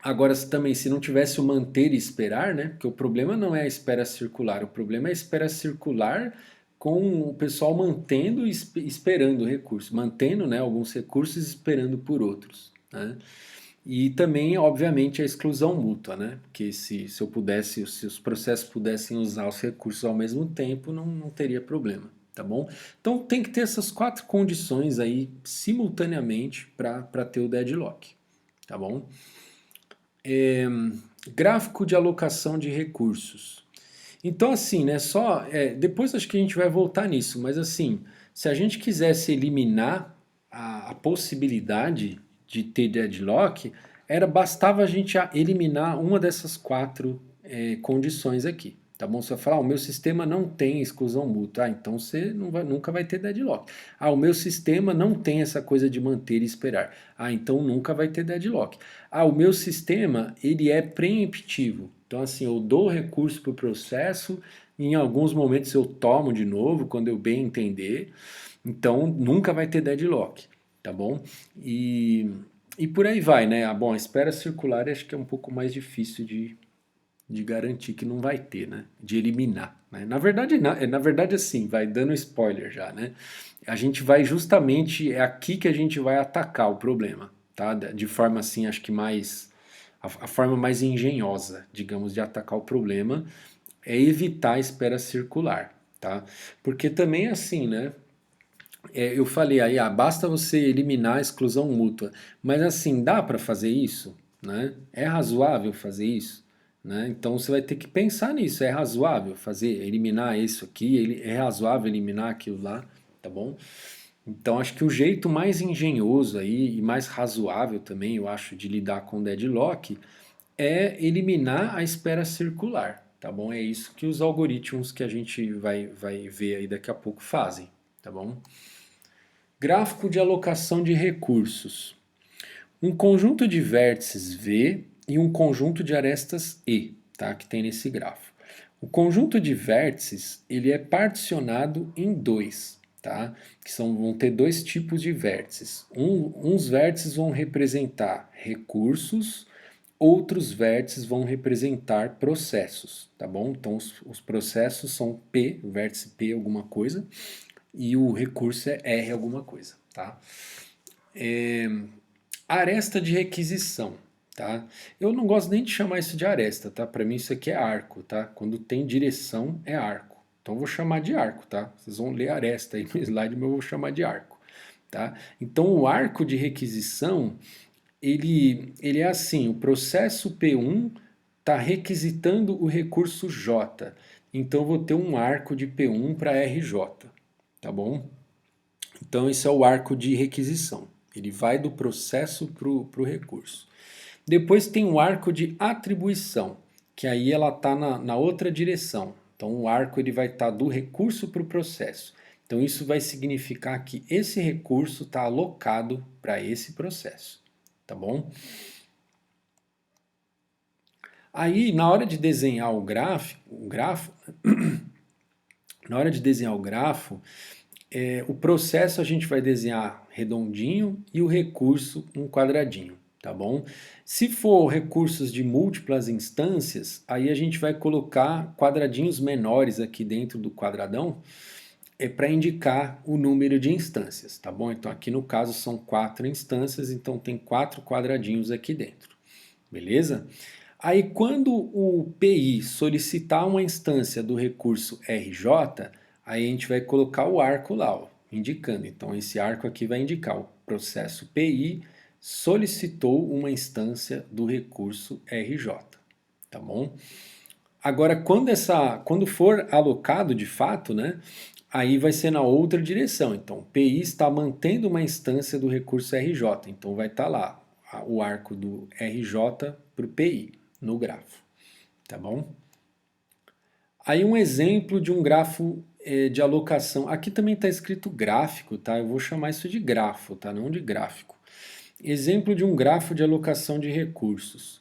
agora também, se não tivesse o manter e esperar, né? Porque o problema não é a espera circular, o problema é a espera circular com o pessoal mantendo e esperando o recurso, mantendo, né, alguns recursos e esperando por outros, né? E também, obviamente, a exclusão mútua, né? Porque se eu pudesse, se os processos pudessem usar os recursos ao mesmo tempo, não teria problema, tá bom? Então tem que ter essas 4 condições aí simultaneamente para ter o deadlock, tá bom? Gráfico de alocação de recursos. Então, assim, né, depois acho que a gente vai voltar nisso, mas assim, se a gente quisesse eliminar a possibilidade de ter deadlock, bastava a gente eliminar uma dessas 4 condições aqui. Tá bom? Você vai falar, o meu sistema não tem exclusão mútua. Então você nunca vai ter deadlock. O meu sistema não tem essa coisa de manter e esperar. Então nunca vai ter deadlock. O meu sistema, ele é preemptivo. Então assim, eu dou recurso para o processo, em alguns momentos eu tomo de novo, quando eu bem entender. Então nunca vai ter deadlock, tá bom? E por aí vai, né? Bom, a espera circular acho que é um pouco mais difícil de garantir que não vai ter, né? De eliminar. Né? Na verdade, assim, vai dando spoiler já, né? A gente vai justamente, é aqui que a gente vai atacar o problema, tá? De forma assim, acho que a forma mais engenhosa, digamos, de atacar o problema é evitar a espera circular, tá? Porque também assim, né? Eu falei aí, basta você eliminar a exclusão mútua, mas assim, dá para fazer isso, né? É razoável fazer isso? Né? Então você vai ter que pensar nisso. É razoável eliminar isso aqui? É razoável eliminar aquilo lá? Tá bom? Então acho que o jeito mais engenhoso aí e mais razoável também, eu acho, de lidar com deadlock é eliminar a espera circular. Tá bom? É isso que os algoritmos que a gente vai ver aí daqui a pouco fazem. Tá bom? Gráfico de alocação de recursos. Um conjunto de vértices V e um conjunto de arestas E, tá? Que tem nesse grafo. O conjunto de vértices ele é particionado em 2, tá? Vão ter 2 tipos de vértices. Uns vértices vão representar recursos, outros vértices vão representar processos, tá bom? Então os processos são P, vértice P alguma coisa, e o recurso é R alguma coisa, tá? Aresta de requisição, tá? Eu não gosto nem de chamar isso de aresta, tá? Para mim isso aqui é arco, tá? Quando tem direção é arco. Então eu vou chamar de arco, tá? Vocês vão ler aresta aí no slide, mas eu vou chamar de arco, tá? Então o arco de requisição, ele é assim, o processo P1 está requisitando o recurso J. então eu vou ter um arco de P1 para RJ, tá bom? Então esse é o arco de requisição, ele vai do processo para o recurso. Depois tem o arco de atribuição, que aí ela está na outra direção. Então o arco ele vai estar do recurso para o processo. Então isso vai significar que esse recurso está alocado para esse processo, tá bom? Aí na hora de desenhar o grafo, na hora de desenhar o grafo, o processo a gente vai desenhar redondinho e o recurso um quadradinho, tá bom? Se for recursos de múltiplas instâncias, aí a gente vai colocar quadradinhos menores aqui dentro do quadradão, para indicar o número de instâncias, tá bom? Então aqui no caso são 4 instâncias, então tem 4 quadradinhos aqui dentro, beleza? Aí quando o PI solicitar uma instância do recurso RJ, aí a gente vai colocar o arco lá, ó, indicando. Então esse arco aqui vai indicar o processo PI solicitou uma instância do recurso RJ, tá bom? Agora quando for alocado de fato, né, aí vai ser na outra direção. Então o PI está mantendo uma instância do recurso RJ, então vai estar lá o arco do RJ para o PI no grafo, tá bom? Aí um exemplo de um grafo de alocação. Aqui também está escrito gráfico, tá? Eu vou chamar isso de grafo, tá? Não de gráfico. Exemplo de um grafo de alocação de recursos,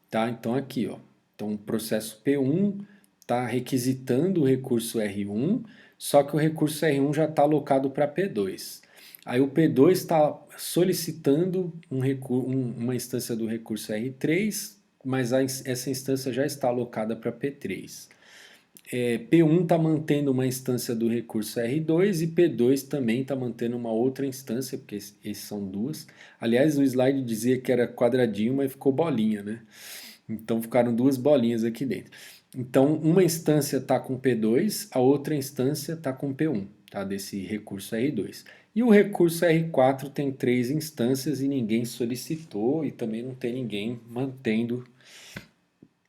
tá? Então aqui, ó. Então o processo P1 está requisitando o recurso R1, só que o recurso R1 já está alocado para P2. Aí o P2 está solicitando uma instância do recurso R3, mas essa instância já está alocada para P3. P1 está mantendo uma instância do recurso R2 e P2 também está mantendo uma outra instância, porque esses são duas. Aliás, o slide dizia que era quadradinho, mas ficou bolinha, né? Então ficaram duas bolinhas aqui dentro. Então uma instância está com P2, a outra instância está com P1, tá? Desse recurso R2. E o recurso R4 tem 3 instâncias e ninguém solicitou e também não tem ninguém mantendo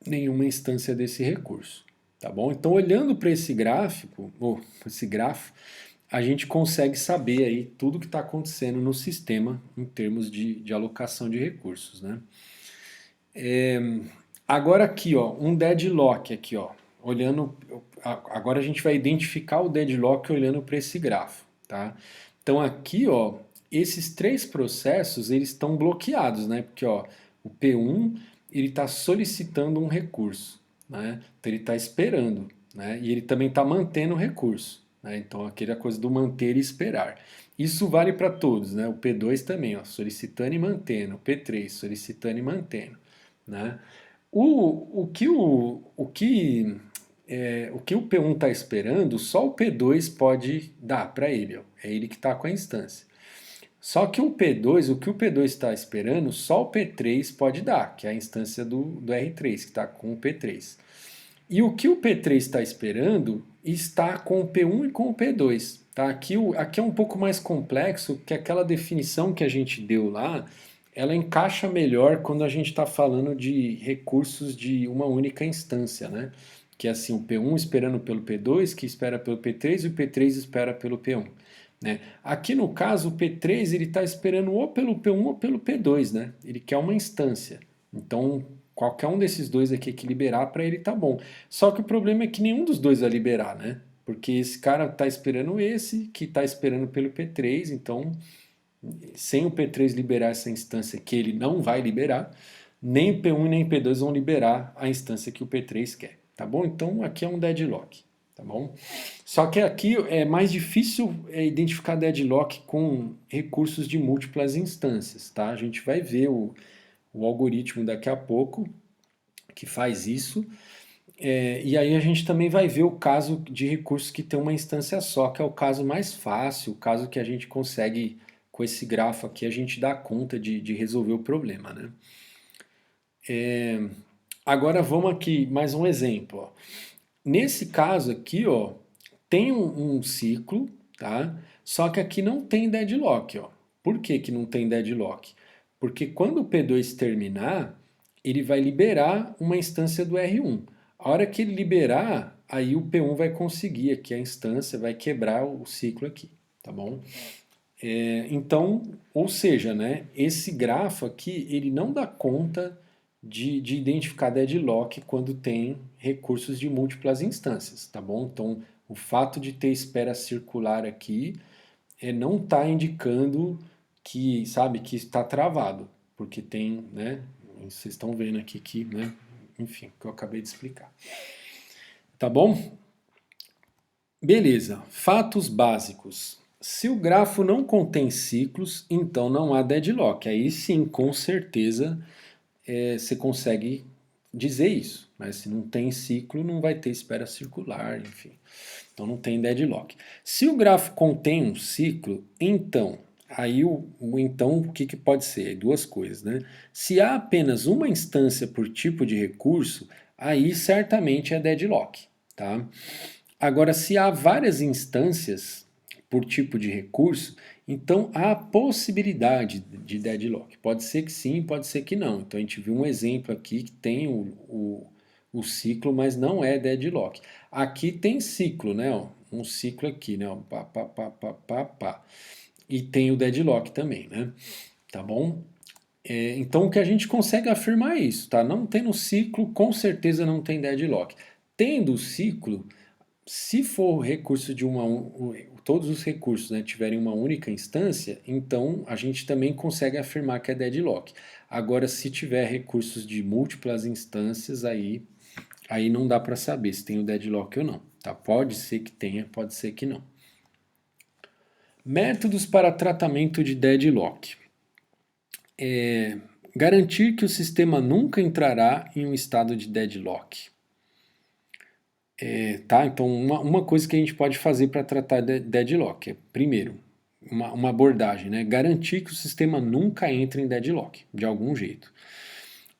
nenhuma instância desse recurso. Tá bom? Então, olhando para esse gráfico, ou esse grafo, a gente consegue saber aí tudo que está acontecendo no sistema em termos de alocação de recursos, né? Agora aqui, ó, um deadlock aqui, ó, olhando, agora a gente vai identificar o deadlock olhando para esse grafo, tá? Então aqui, ó, esses 3 processos eles estão bloqueados, né? Porque, ó, o P1 ele está solicitando um recurso, né? Então ele está esperando, né? E ele também está mantendo o recurso, né? Então aquela coisa do manter e esperar. Isso vale para todos, né? O P2 também, ó, solicitando e mantendo. O P3 solicitando e mantendo, né? O que o P1 está esperando, só o P2 pode dar para ele, ó. É ele que está com a instância. Só que o que o P2 está esperando, só o P3 pode dar, que é a instância do R3, que está com o P3. E o que o P3 está esperando está com o P1 e com o P2. Tá? Aqui é um pouco mais complexo, que aquela definição que a gente deu lá, ela encaixa melhor quando a gente está falando de recursos de uma única instância, né? Que é assim, o P1 esperando pelo P2, que espera pelo P3 e o P3 espera pelo P1. Né? Aqui no caso, o P3 ele está esperando ou pelo P1 ou pelo P2, né? Ele quer uma instância. Então, qualquer um desses dois aqui que liberar, para ele tá bom. Só que o problema é que nenhum dos dois vai liberar, né? Porque esse cara está esperando esse, que está esperando pelo P3, então, sem o P3 liberar essa instância que ele não vai liberar, nem o P1 nem o P2 vão liberar a instância que o P3 quer, tá bom? Então, aqui é um deadlock, tá bom? Só que aqui é mais difícil identificar deadlock com recursos de múltiplas instâncias, tá? A gente vai ver o algoritmo daqui a pouco que faz isso. E aí a gente também vai ver o caso de recursos que tem uma instância só, que é o caso mais fácil, o caso que a gente consegue, com esse grafo aqui, a gente dá conta de resolver o problema, né? Agora vamos aqui, mais um exemplo. Ó. Nesse caso aqui, ó, tem um ciclo, tá? Só que aqui não tem deadlock, ó. Por que que não tem deadlock? Porque quando o P2 terminar, ele vai liberar uma instância do R1. A hora que ele liberar, aí o P1 vai conseguir aqui a instância, vai quebrar o ciclo aqui, tá bom? Então, ou seja, né, esse grafo aqui, ele não dá conta de identificar deadlock quando tem recursos de múltiplas instâncias, tá bom? Então, o fato de ter espera circular aqui não está indicando que, sabe, que está travado, porque tem, né, vocês estão vendo aqui que, né, enfim, que eu acabei de explicar. Tá bom? Beleza, fatos básicos. Se o grafo não contém ciclos, então não há deadlock. Aí sim, com certeza, você consegue dizer isso. Mas se não tem ciclo, não vai ter espera circular, enfim. Então não tem deadlock. Se o grafo contém um ciclo, então, aí então o que pode ser? Duas coisas, né? Se há apenas uma instância por tipo de recurso, aí certamente é deadlock, tá? Agora, se há várias instâncias por tipo de recurso, então há a possibilidade de deadlock. Pode ser que sim, pode ser que não. Então a gente viu um exemplo aqui que tem o ciclo, mas não é deadlock. Aqui tem ciclo, né? Ó, um ciclo aqui, né? Ó, pá, pá, pá, pá, pá, pá. E tem o deadlock também, né? Tá bom? Então o que a gente consegue afirmar é isso, tá? Não tendo ciclo, com certeza não tem deadlock. Tendo o ciclo, se for recurso de todos os recursos, né, tiverem uma única instância, então a gente também consegue afirmar que é deadlock. Agora, se tiver recursos de múltiplas instâncias, aí não dá para saber se tem o deadlock ou não. Tá? Pode ser que tenha, pode ser que não. Métodos para tratamento de deadlock. Garantir que o sistema nunca entrará em um estado de deadlock. Tá? Então, uma coisa que a gente pode fazer para tratar deadlock é, primeiro, uma abordagem, né? Garantir que o sistema nunca entre em deadlock, de algum jeito.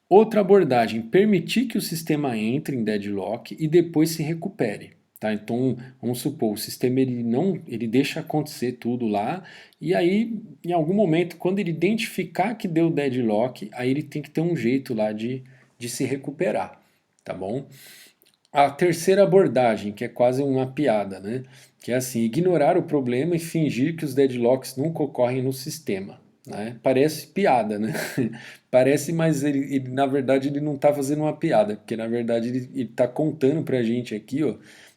Outra abordagem, permitir que o sistema entre em deadlock e depois se recupere. Tá? Então, vamos supor, o sistema ele deixa acontecer tudo lá, e aí, em algum momento, quando ele identificar que deu deadlock, aí ele tem que ter um jeito lá de se recuperar, tá bom? A terceira abordagem, que é quase uma piada, né? Que é assim, ignorar o problema e fingir que os deadlocks nunca ocorrem no sistema. Né? Parece piada, né? Parece, mas na verdade ele não está fazendo uma piada, porque na verdade ele está contando para a gente aqui, ó,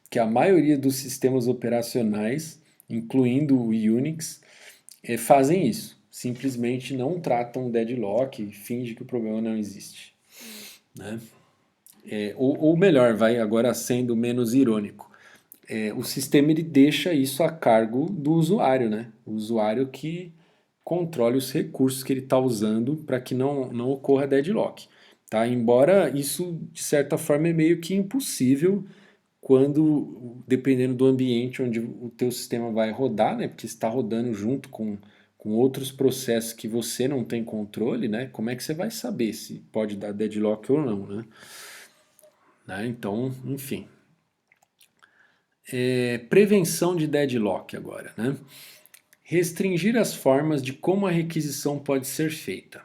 que a maioria dos sistemas operacionais, incluindo o Unix, fazem isso. Simplesmente não tratam o deadlock e fingem que o problema não existe. Né? Ou melhor, vai agora sendo menos irônico. O sistema ele deixa isso a cargo do usuário, né? O usuário que controle os recursos que ele está usando para que não ocorra deadlock. Tá? Embora isso, de certa forma, é meio que impossível quando, dependendo do ambiente onde o teu sistema vai rodar, né? Porque está rodando junto com outros processos que você não tem controle, né? Como é que você vai saber se pode dar deadlock ou não, né? Então, enfim. Prevenção de deadlock agora, né? Restringir as formas de como a requisição pode ser feita.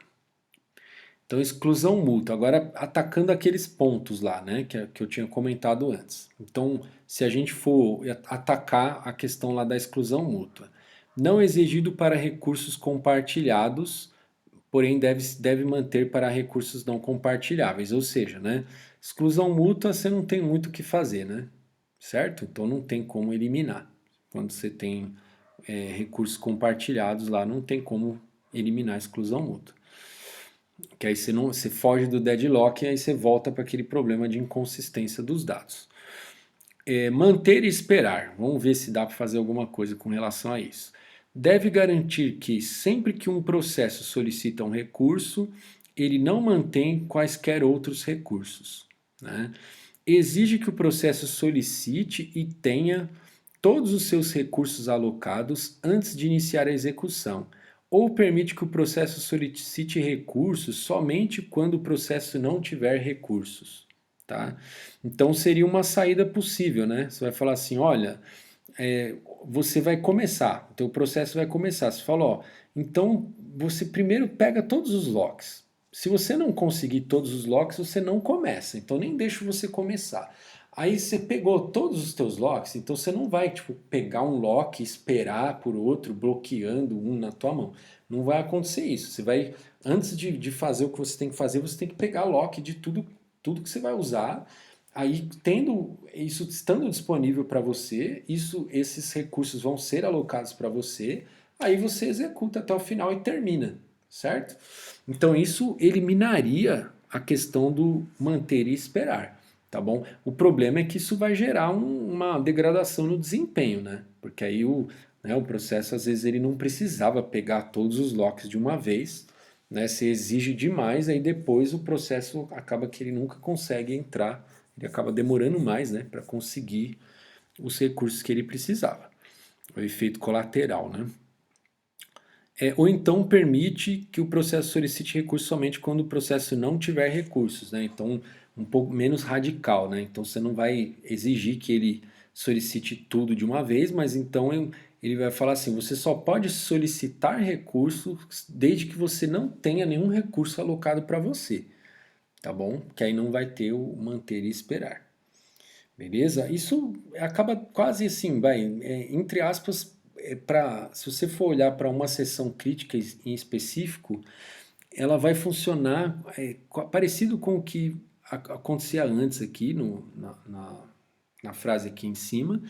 Então, exclusão mútua. Agora, atacando aqueles pontos lá, né, que eu tinha comentado antes. Então, se a gente for atacar a questão lá da exclusão mútua. Não exigido para recursos compartilhados, porém deve manter para recursos não compartilháveis. Ou seja, né, exclusão mútua você não tem muito o que fazer, né? Certo? Então não tem como eliminar. Quando você tem recursos compartilhados lá, não tem como eliminar a exclusão mútua. Que aí você foge do deadlock e aí você volta para aquele problema de inconsistência dos dados. Manter e esperar. Vamos ver se dá para fazer alguma coisa com relação a isso. Deve garantir que sempre que um processo solicita um recurso, ele não mantém quaisquer outros recursos. Né? Exige que o processo solicite e tenha todos os seus recursos alocados antes de iniciar a execução, ou permite que o processo solicite recursos somente quando o processo não tiver recursos. Tá? Então seria uma saída possível, né? Você vai falar assim, olha, você vai começar, o teu processo vai começar. Você fala, ó, então você primeiro pega todos os locks. Se você não conseguir todos os locks, você não começa. Então nem deixa você começar. Aí você pegou todos os teus locks, então você não vai tipo, pegar um lock, esperar por outro, bloqueando um na tua mão. Não vai acontecer isso. Você vai, antes de fazer o que você tem que fazer, você tem que pegar lock de tudo que você vai usar. Aí, tendo isso estando disponível para você, esses recursos vão ser alocados para você. Aí você executa até o final e termina, certo? Então isso eliminaria a questão do manter e esperar, tá bom? O problema é que isso vai gerar uma degradação no desempenho, né? Porque aí o processo às vezes ele não precisava pegar todos os locks de uma vez, né? Se exige demais, aí depois o processo acaba que ele nunca consegue entrar, ele acaba demorando mais, né, para conseguir os recursos que ele precisava. O efeito colateral, né? Ou então permite que o processo solicite recursos somente quando o processo não tiver recursos, né? Então, um pouco menos radical, né? Então, você não vai exigir que ele solicite tudo de uma vez, mas então ele vai falar assim: você só pode solicitar recursos desde que você não tenha nenhum recurso alocado para você, tá bom? Que aí não vai ter o manter e esperar. Beleza? Isso acaba quase assim, vai, entre aspas, se você for olhar para uma sessão crítica em específico, ela vai funcionar parecido com o que acontecia antes aqui na frase aqui em cima,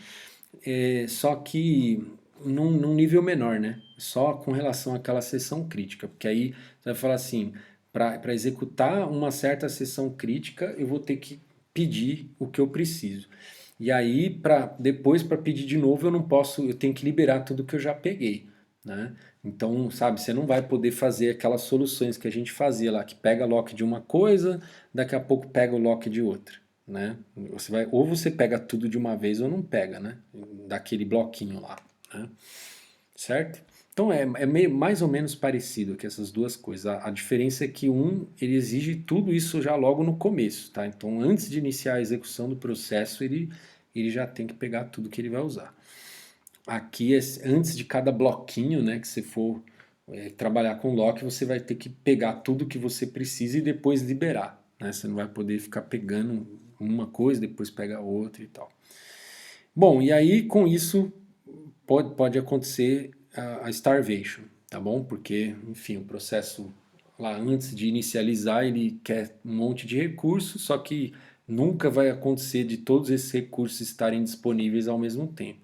só que num nível menor, né? Só com relação àquela sessão crítica, porque aí você vai falar assim, para executar uma certa sessão crítica, eu vou ter que pedir o que eu preciso. E aí, depois para pedir de novo, eu não posso, eu tenho que liberar tudo que eu já peguei, né? Então, sabe, você não vai poder fazer aquelas soluções que a gente fazia lá, que pega lock de uma coisa, daqui a pouco pega o lock de outra, né? Você vai, ou você pega tudo de uma vez ou não pega, né? Daquele bloquinho lá, né? Certo? Então é meio, mais ou menos parecido que essas duas coisas. A diferença é que ele exige tudo isso já logo no começo, tá? Então antes de iniciar a execução do processo, ele já tem que pegar tudo que ele vai usar. Aqui, antes de cada bloquinho, né, que você for trabalhar com lock, você vai ter que pegar tudo que você precisa e depois liberar, né? Você não vai poder ficar pegando uma coisa, depois pega outra e tal. Bom, e aí com isso pode acontecer a starvation, tá bom? Porque, enfim, o processo lá antes de inicializar, ele quer um monte de recursos, só que nunca vai acontecer de todos esses recursos estarem disponíveis ao mesmo tempo.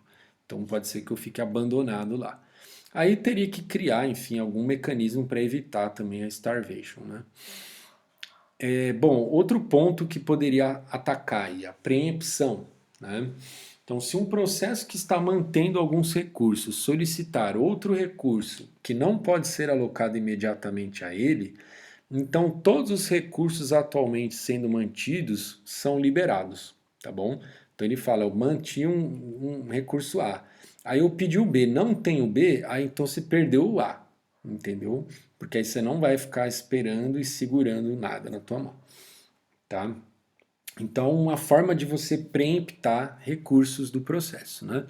Então pode ser que eu fique abandonado lá. Aí teria que criar, enfim, algum mecanismo para evitar também a starvation, né? Bom, outro ponto que poderia atacar aí, a preempção, né? Então, se um processo que está mantendo alguns recursos solicitar outro recurso que não pode ser alocado imediatamente a ele, então todos os recursos atualmente sendo mantidos são liberados, tá bom? Então ele fala, eu manti um recurso A, aí eu pedi o B, não tem o B, aí então você perdeu o A, entendeu? Porque aí você não vai ficar esperando e segurando nada na tua mão, tá? Então, uma forma de você preemptar recursos do processo, né?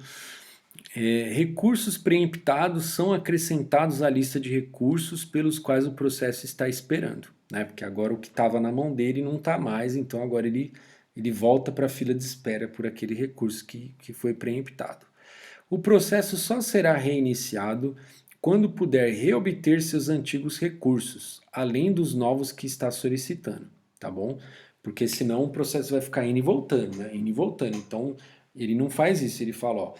Recursos preemptados são acrescentados à lista de recursos pelos quais o processo está esperando, né? Porque agora o que estava na mão dele não está mais, então agora ele volta para a fila de espera por aquele recurso que foi preemptado. O processo só será reiniciado quando puder reobter seus antigos recursos, além dos novos que está solicitando, tá bom? Porque senão o processo vai ficar indo e voltando, né? Indo e voltando. Então ele não faz isso, ele fala, ó,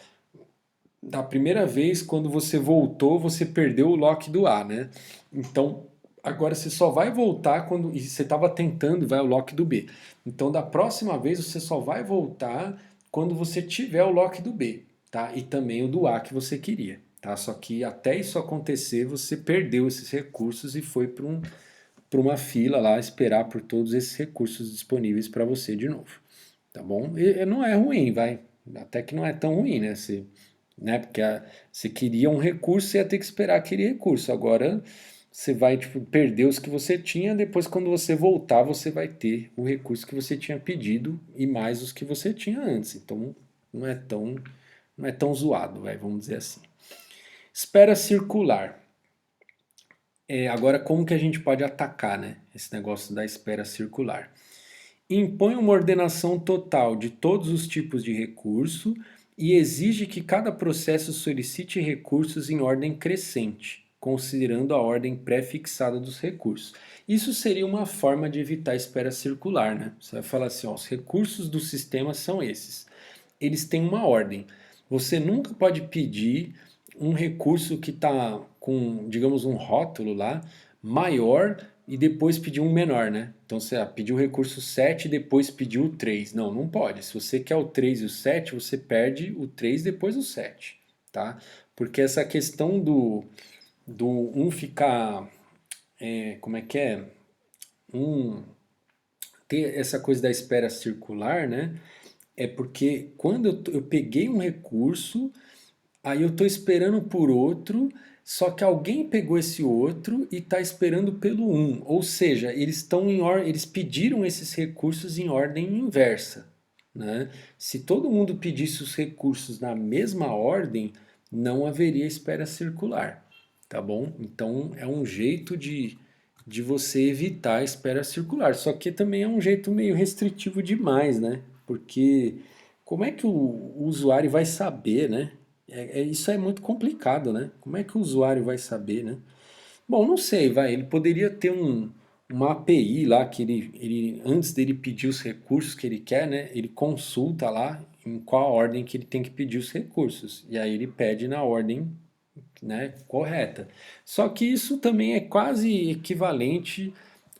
da primeira vez quando você voltou, você perdeu o lock do A, né? Então agora você só vai voltar quando e você estava tentando, vai o lock do B. Então da próxima vez você só vai voltar quando você tiver o lock do B, tá? E também o do A que você queria, tá? Só que até isso acontecer, você perdeu esses recursos e foi para uma fila lá esperar por todos esses recursos disponíveis para você de novo, tá bom? E não é ruim, vai. Até que não é tão ruim, né? Né? Porque você queria um recurso, você ia ter que esperar aquele recurso. Agora você vai tipo, perder os que você tinha, depois quando você voltar, você vai ter o recurso que você tinha pedido e mais os que você tinha antes. Então não é tão, não é tão zoado, vamos dizer assim. Espera circular. Agora, como que a gente pode atacar, né, esse negócio da espera circular? impõe uma ordenação total de todos os tipos de recurso e exige que cada processo solicite recursos em ordem crescente, considerando a ordem pré-fixada dos recursos. Isso seria uma forma de evitar a espera circular, né? Você vai falar assim, ó, os recursos do sistema são esses. Eles têm uma ordem. Você nunca pode pedir um recurso que está com, digamos, um rótulo lá, maior e depois pedir um menor, né? Então você pediu o recurso 7 e depois pediu o 3. Não, não pode. Se você quer o 3 e o 7, você perde o 3 depois o 7, tá? Porque essa questão do um ficar, como é que é? Um ter essa coisa da espera circular, né? É porque quando eu peguei um recurso, aí eu estou esperando por outro, só que alguém pegou esse outro e está esperando pelo um. Ou seja, eles pediram esses recursos em ordem inversa, né? Se todo mundo pedisse os recursos na mesma ordem, não haveria espera circular, tá bom? Então é um jeito de você evitar a espera circular. Só que também é um jeito meio restritivo demais, né? Porque como é que o usuário vai saber, né? Isso é muito complicado, né? Como é que o usuário vai saber, né? Bom, não sei, vai. Ele poderia ter uma API lá que antes dele pedir os recursos que ele quer, né? Ele consulta lá em qual ordem que ele tem que pedir os recursos. E aí ele pede na ordem, né, correta. Só que isso também é quase equivalente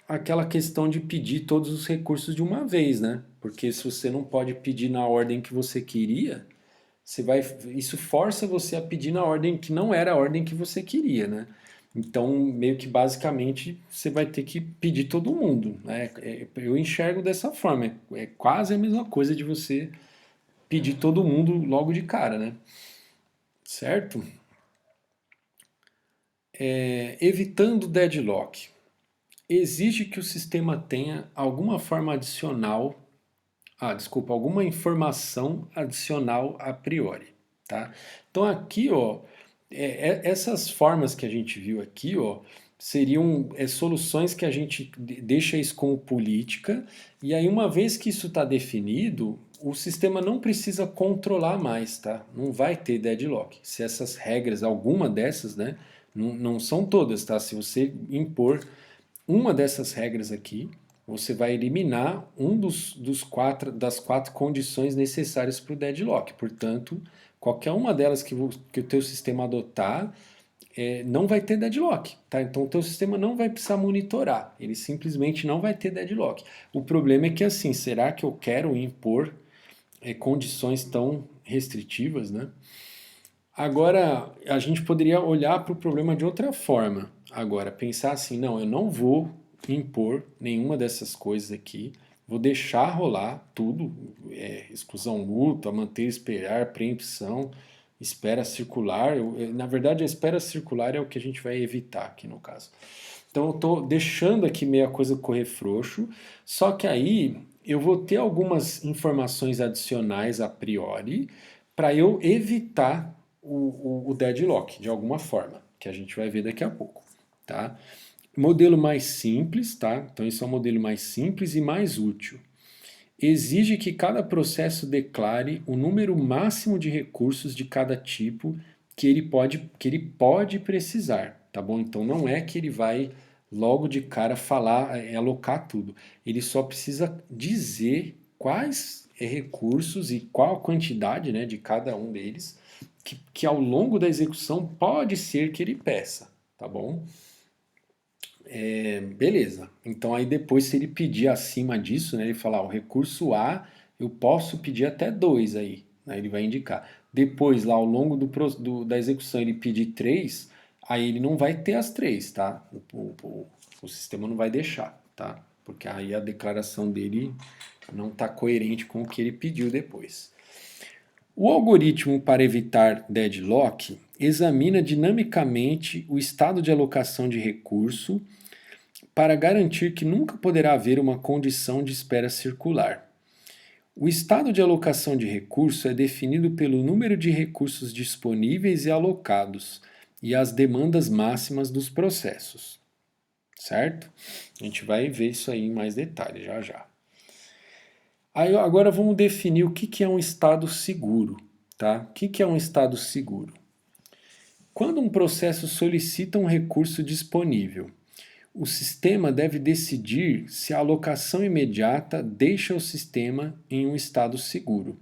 àquela questão de pedir todos os recursos de uma vez, né? Porque se você não pode pedir na ordem que você queria, isso força você a pedir na ordem que não era a ordem que você queria, né? Então, meio que basicamente você vai ter que pedir todo mundo, né? Eu enxergo dessa forma, é quase a mesma coisa de você pedir todo mundo logo de cara, né? Certo? Evitando deadlock. Exige que o sistema tenha alguma forma adicional, alguma informação adicional a priori, tá? Então aqui, ó, essas formas que a gente viu aqui, ó, seriam soluções que a gente deixa isso como política, e aí uma vez que isso está definido, o sistema não precisa controlar mais, tá? Não vai ter deadlock. Se essas regras, alguma dessas, né, não são todas, tá? Se você impor uma dessas regras aqui, você vai eliminar das quatro condições necessárias para o deadlock. Portanto, qualquer uma delas que o teu sistema adotar, não vai ter deadlock, tá? Então o teu sistema não vai precisar monitorar, ele simplesmente não vai ter deadlock. O problema é que assim, será que eu quero impor condições tão restritivas, né? Agora, a gente poderia olhar para o problema de outra forma. Agora, pensar assim, não, eu não vou impor nenhuma dessas coisas aqui, vou deixar rolar tudo, exclusão mútua, manter, esperar, preempção, espera circular. Na verdade, a espera circular é o que a gente vai evitar aqui no caso. Então, eu estou deixando aqui meia coisa correr frouxo, só que aí eu vou ter algumas informações adicionais a priori para eu evitar o deadlock de alguma forma, que a gente vai ver daqui a pouco, tá? Modelo mais simples, tá? Então isso é um modelo mais simples e mais útil. Exige que cada processo declare o número máximo de recursos de cada tipo que ele pode precisar, tá bom? Então não é que ele vai logo de cara falar, alocar tudo. Ele só precisa dizer quais recursos e qual a quantidade, né, de cada um deles que ao longo da execução pode ser que ele peça, tá bom? Beleza. Então aí depois se ele pedir acima disso, né, ele falar o recurso A, eu posso pedir até 2 aí, né, ele vai indicar. Depois lá ao longo da execução ele pedir 3, aí ele não vai ter as 3, tá? O sistema não vai deixar, tá? Porque aí a declaração dele não está coerente com o que ele pediu depois. O algoritmo para evitar deadlock examina dinamicamente o estado de alocação de recurso para garantir que nunca poderá haver uma condição de espera circular. O estado de alocação de recurso é definido pelo número de recursos disponíveis e alocados e as demandas máximas dos processos. Certo? A gente vai ver isso aí em mais detalhe já já. Aí agora vamos definir o que é um estado seguro, tá? O que é um estado seguro? Quando um processo solicita um recurso disponível, o sistema deve decidir se a alocação imediata deixa o sistema em um estado seguro.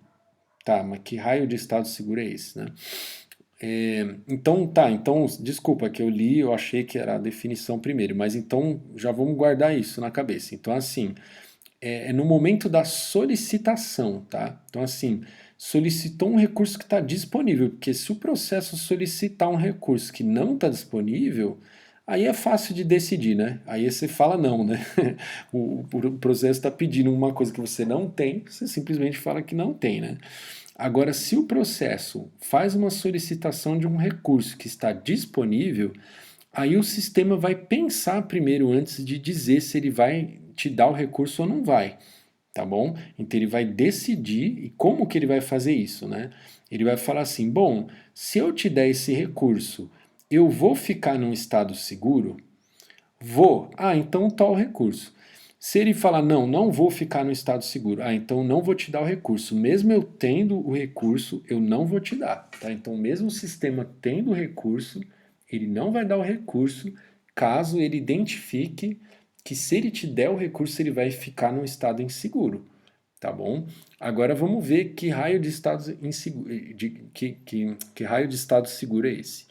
Tá, mas que raio de estado seguro é esse, né? Então, desculpa que eu li, eu achei que era a definição primeiro, mas então já vamos guardar isso na cabeça. Então, assim, é no momento da solicitação, tá? Então, assim, solicitou um recurso que está disponível, porque se o processo solicitar um recurso que não está disponível, aí é fácil de decidir, né? Aí você fala não, né? O processo está pedindo uma coisa que você não tem, você simplesmente fala que não tem, né? Agora, se o processo faz uma solicitação de um recurso que está disponível, aí o sistema vai pensar primeiro antes de dizer se ele vai te dar o recurso ou não vai, tá bom? Então ele vai decidir e como que ele vai fazer isso, né? Ele vai falar assim: bom, se eu te der esse recurso, eu vou ficar num estado seguro? Vou. Ah, então tá o recurso. Se ele falar, não, não vou ficar no estado seguro, ah, então não vou te dar o recurso. Mesmo eu tendo o recurso, eu não vou te dar, tá? Então, mesmo o sistema tendo o recurso, ele não vai dar o recurso caso ele identifique que se ele te der o recurso, ele vai ficar num estado inseguro, tá bom? Agora vamos ver que raio de estado inseguro, que raio de estado seguro é esse.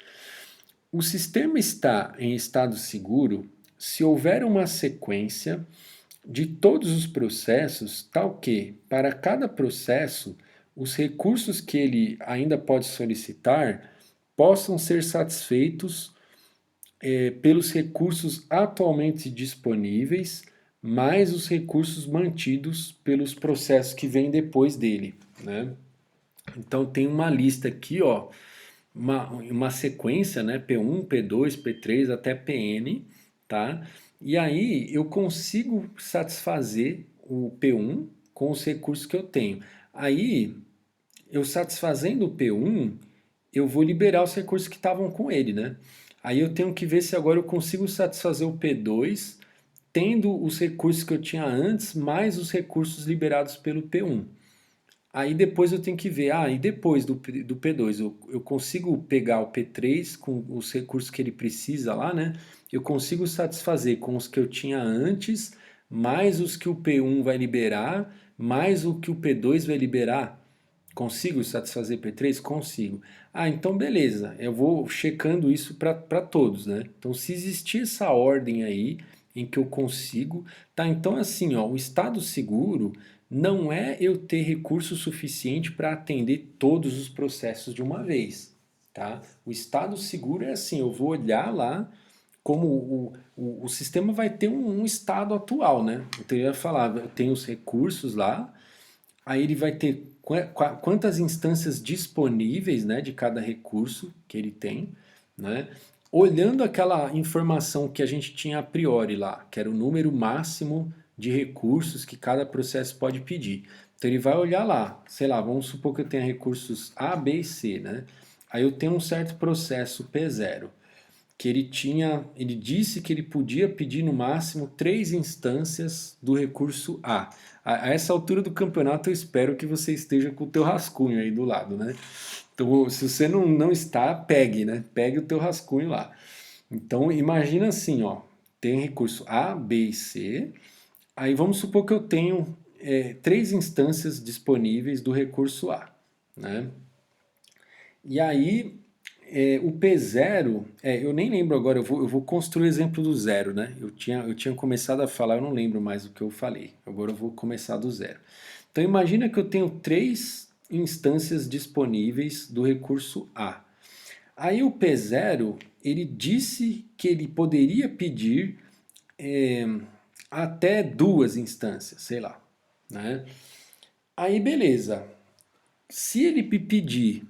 O sistema está em estado seguro se houver uma sequência de todos os processos, tal que, para cada processo, os recursos que ele ainda pode solicitar possam ser satisfeitos pelos recursos atualmente disponíveis, mais os recursos mantidos pelos processos que vêm depois dele, né? Então tem uma lista aqui, ó, uma sequência, né? P1, P2, P3 até Pn, tá? E aí eu consigo satisfazer o P1 com os recursos que eu tenho. Aí, eu satisfazendo o P1, eu vou liberar os recursos que estavam com ele, né? Aí eu tenho que ver se agora eu consigo satisfazer o P2 tendo os recursos que eu tinha antes, mais os recursos liberados pelo P1. Aí depois eu tenho que ver, e depois do P2, eu consigo pegar o P3 com os recursos que ele precisa lá, né? Eu consigo satisfazer com os que eu tinha antes, mais os que o P1 vai liberar, mais o que o P2 vai liberar. Consigo satisfazer P3? Consigo. Ah, então beleza, eu vou checando isso para todos, né? Então se existir essa ordem aí em que eu consigo, tá? Então assim, ó, o estado seguro não é eu ter recurso suficiente para atender todos os processos de uma vez, tá? O estado seguro é assim, eu vou olhar lá como o sistema vai ter um estado atual, né? Então ele vai falar, eu tenho os recursos lá, aí ele vai ter quantas instâncias disponíveis, né, de cada recurso que ele tem, né? Olhando aquela informação que a gente tinha a priori lá, que era o número máximo de recursos que cada processo pode pedir. Então ele vai olhar lá, sei lá, vamos supor que eu tenha recursos A, B e C, né? Aí eu tenho um certo processo P0 que ele disse que ele podia pedir no máximo 3 instâncias do recurso A. A essa altura do campeonato eu espero que você esteja com o teu rascunho aí do lado, né? Então, se você não está, pegue, né? Pegue o teu rascunho lá. Então, imagina assim, ó, tem recurso A, B e C. Aí vamos supor que eu tenho 3 instâncias disponíveis do recurso A, né? E aí o P0, eu nem lembro agora, eu vou construir o exemplo do zero, né? Eu tinha começado a falar, eu não lembro mais o que eu falei. Agora eu vou começar do zero. Então imagina que eu tenho 3 instâncias disponíveis do recurso A. Aí o P0, ele disse que ele poderia pedir até 2 instâncias, sei lá, né? Aí beleza. Se ele pedir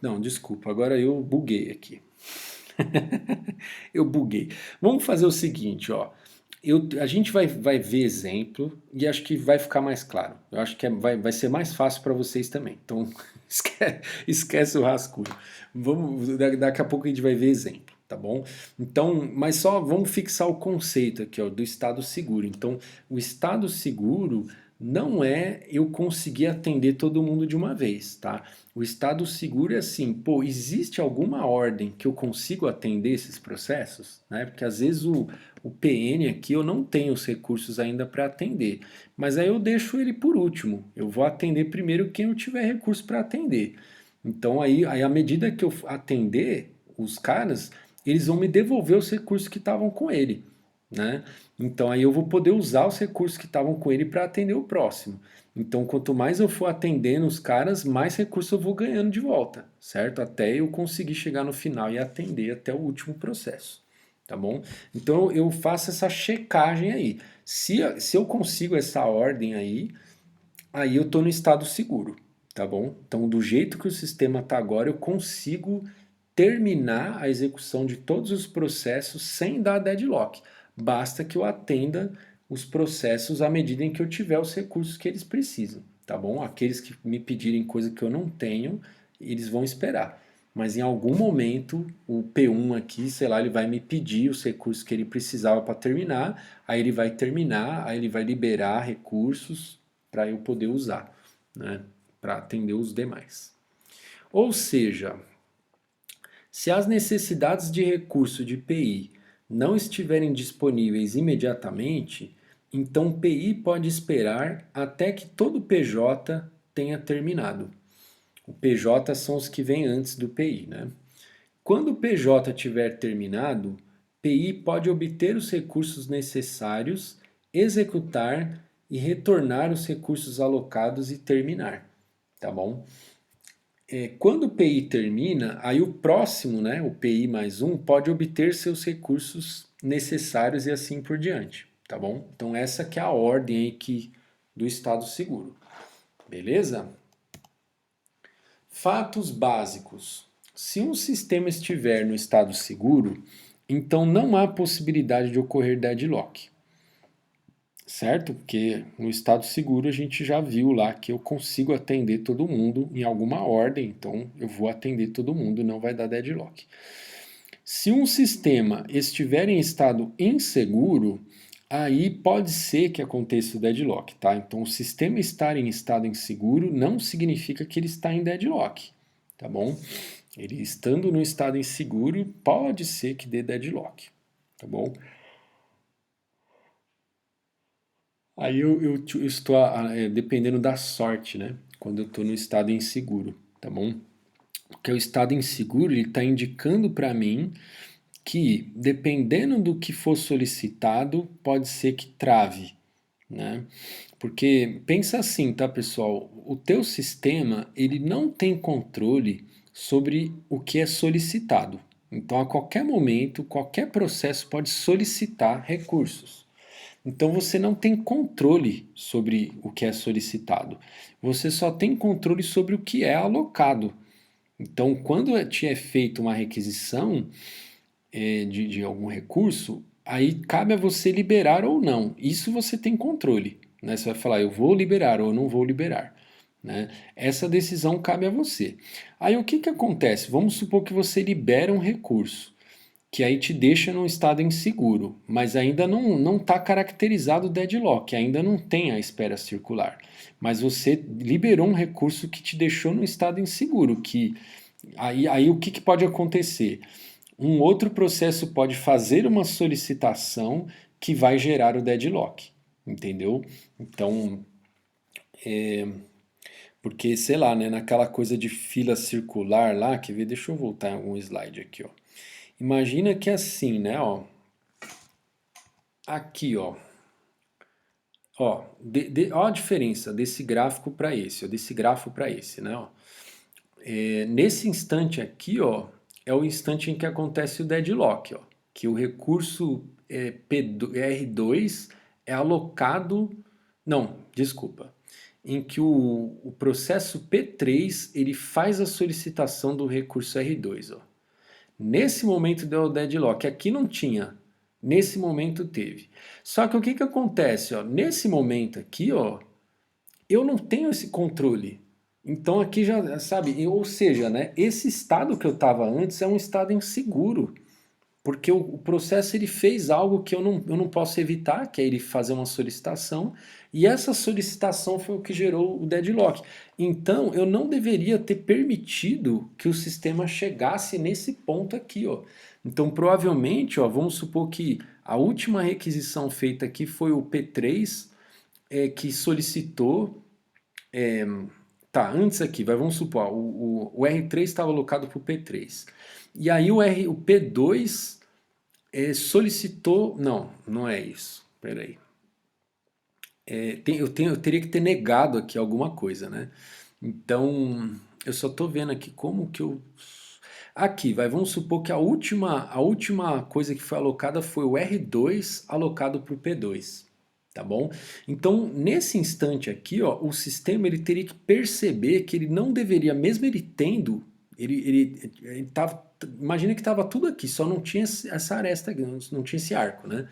não, desculpa, agora eu buguei aqui. Eu buguei. Vamos fazer o seguinte, ó. A gente vai ver exemplo e acho que vai ficar mais claro. Eu acho que vai ser mais fácil para vocês também. Então, esquece o rascunho. Daqui a pouco a gente vai ver exemplo, tá bom? Então, mas só vamos fixar o conceito aqui, ó, do estado seguro. Então, o estado seguro não é eu conseguir atender todo mundo de uma vez, tá? O estado seguro é assim, pô, existe alguma ordem que eu consigo atender esses processos? Né? Porque às vezes o PN aqui eu não tenho os recursos ainda para atender, mas aí eu deixo ele por último, eu vou atender primeiro quem eu tiver recurso para atender. Então aí à medida que eu atender os caras, eles vão me devolver os recursos que estavam com ele, né? Então aí eu vou poder usar os recursos que estavam com ele para atender o próximo. Então quanto mais eu for atendendo os caras, mais recursos eu vou ganhando de volta, certo? Até eu conseguir chegar no final e atender até o último processo, tá bom? Então eu faço essa checagem aí. Se eu consigo essa ordem aí eu estou no estado seguro, tá bom? Então do jeito que o sistema está agora, eu consigo terminar a execução de todos os processos sem dar deadlock. Basta que eu atenda os processos à medida em que eu tiver os recursos que eles precisam, tá bom? Aqueles que me pedirem coisa que eu não tenho, eles vão esperar. Mas em algum momento, o P1 aqui, sei lá, ele vai me pedir os recursos que ele precisava para terminar, aí ele vai terminar, aí ele vai liberar recursos para eu poder usar, né? Para atender os demais. Ou seja, se as necessidades de recurso de PI não estiverem disponíveis imediatamente, então PI pode esperar até que todo PJ tenha terminado. O PJ são os que vêm antes do PI, né? Quando o PJ tiver terminado, PI pode obter os recursos necessários, executar e retornar os recursos alocados e terminar, tá bom? Quando o PI termina, aí o próximo, né, o PI mais um, pode obter seus recursos necessários e assim por diante, tá bom? Então essa que é a ordem aí do estado seguro, beleza? Fatos básicos. Se um sistema estiver no estado seguro, então não há possibilidade de ocorrer deadlock, certo? Porque no estado seguro a gente já viu lá que eu consigo atender todo mundo em alguma ordem, então eu vou atender todo mundo e não vai dar deadlock. Se um sistema estiver em estado inseguro, aí pode ser que aconteça o deadlock, tá? Então o sistema estar em estado inseguro não significa que ele está em deadlock, tá bom? Ele estando no estado inseguro, pode ser que dê deadlock, tá bom? Aí eu estou dependendo da sorte, né? Quando eu estou no estado inseguro, tá bom? Porque o estado inseguro ele está indicando para mim que, dependendo do que for solicitado, pode ser que trave, né? Porque pensa assim, tá, pessoal? O teu sistema ele não tem controle sobre o que é solicitado. Então, a qualquer momento, qualquer processo pode solicitar recursos. Então você não tem controle sobre o que é solicitado. Você só tem controle sobre o que é alocado. Então, quando te é feita uma requisição de algum recurso, aí cabe a você liberar ou não. Isso você tem controle. Né? Você vai falar, eu vou liberar ou eu não vou liberar. Né? Essa decisão cabe a você. Aí o que, que acontece? Vamos supor que você libera um recurso que aí te deixa num estado inseguro, mas ainda não está caracterizado o deadlock, ainda não tem a espera circular. Mas você liberou um recurso que te deixou num estado inseguro, que aí o que, que pode acontecer? Um outro processo pode fazer uma solicitação que vai gerar o deadlock, entendeu? Então, porque sei lá, né, naquela coisa de fila circular lá, quer ver? Deixa eu voltar em algum slide aqui, ó. Imagina que é assim, né, ó. Aqui, ó. Ó a diferença desse gráfico para esse, ó, desse grafo para esse, né? Ó. Nesse instante aqui, ó, é o instante em que acontece o deadlock, ó, que o recurso R2 é alocado, não, desculpa, em que o processo P3 ele faz a solicitação do recurso R2, ó. Nesse momento deu o deadlock, aqui não tinha. Nesse momento teve. Só que o que que acontece, ó? Nesse momento aqui, ó, eu não tenho esse controle. Então aqui já, sabe, ou seja, né, esse estado que eu estava antes é um estado inseguro. Porque o processo ele fez algo que eu não posso evitar, que é ele fazer uma solicitação, e essa solicitação foi o que gerou o deadlock. Então eu não deveria ter permitido que o sistema chegasse nesse ponto aqui, ó. Então provavelmente, ó, vamos supor que a última requisição feita aqui foi o P3 que solicitou. Tá, antes aqui, vamos supor, o R3 estava alocado para o P3. E aí o P2 solicitou. Não, não é isso. Peraí. Eu teria que ter negado aqui alguma coisa, né? Então, eu só estou vendo aqui como que eu. Aqui, vamos supor que a última coisa que foi alocada foi o R2 alocado para o P2, tá bom? Então, nesse instante aqui, ó, o sistema ele teria que perceber que ele não deveria, mesmo ele tendo, ele tava, imagina que estava tudo aqui, só não tinha essa aresta, não tinha esse arco, né?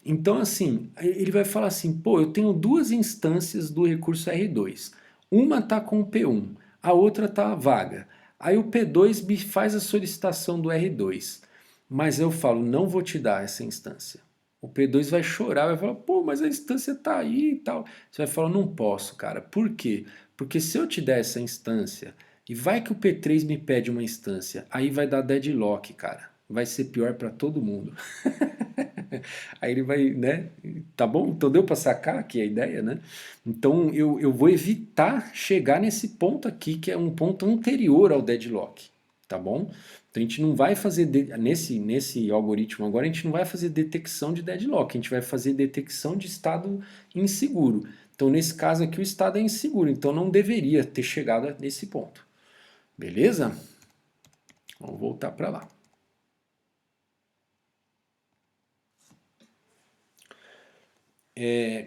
Então, assim, ele vai falar assim, pô, eu tenho duas instâncias do recurso R2. Uma está com o P1, a outra está vaga. Aí o P2 me faz a solicitação do R2, mas eu falo, não vou te dar essa instância. O P2 vai chorar, vai falar, pô, mas a instância está aí e tal. Você vai falar, não posso, cara. Por quê? Porque se eu te der essa instância, e vai que o P3 me pede uma instância, aí vai dar deadlock, cara. Vai ser pior para todo mundo. Aí ele vai, né? Tá bom? Então deu para sacar aqui a ideia, né? Então eu vou evitar chegar nesse ponto aqui, que é um ponto anterior ao deadlock, tá bom? Então a gente não vai fazer, nesse algoritmo agora, a gente não vai fazer detecção de deadlock, a gente vai fazer detecção de estado inseguro. Então nesse caso aqui o estado é inseguro, então não deveria ter chegado nesse ponto. Beleza? Vamos voltar para lá.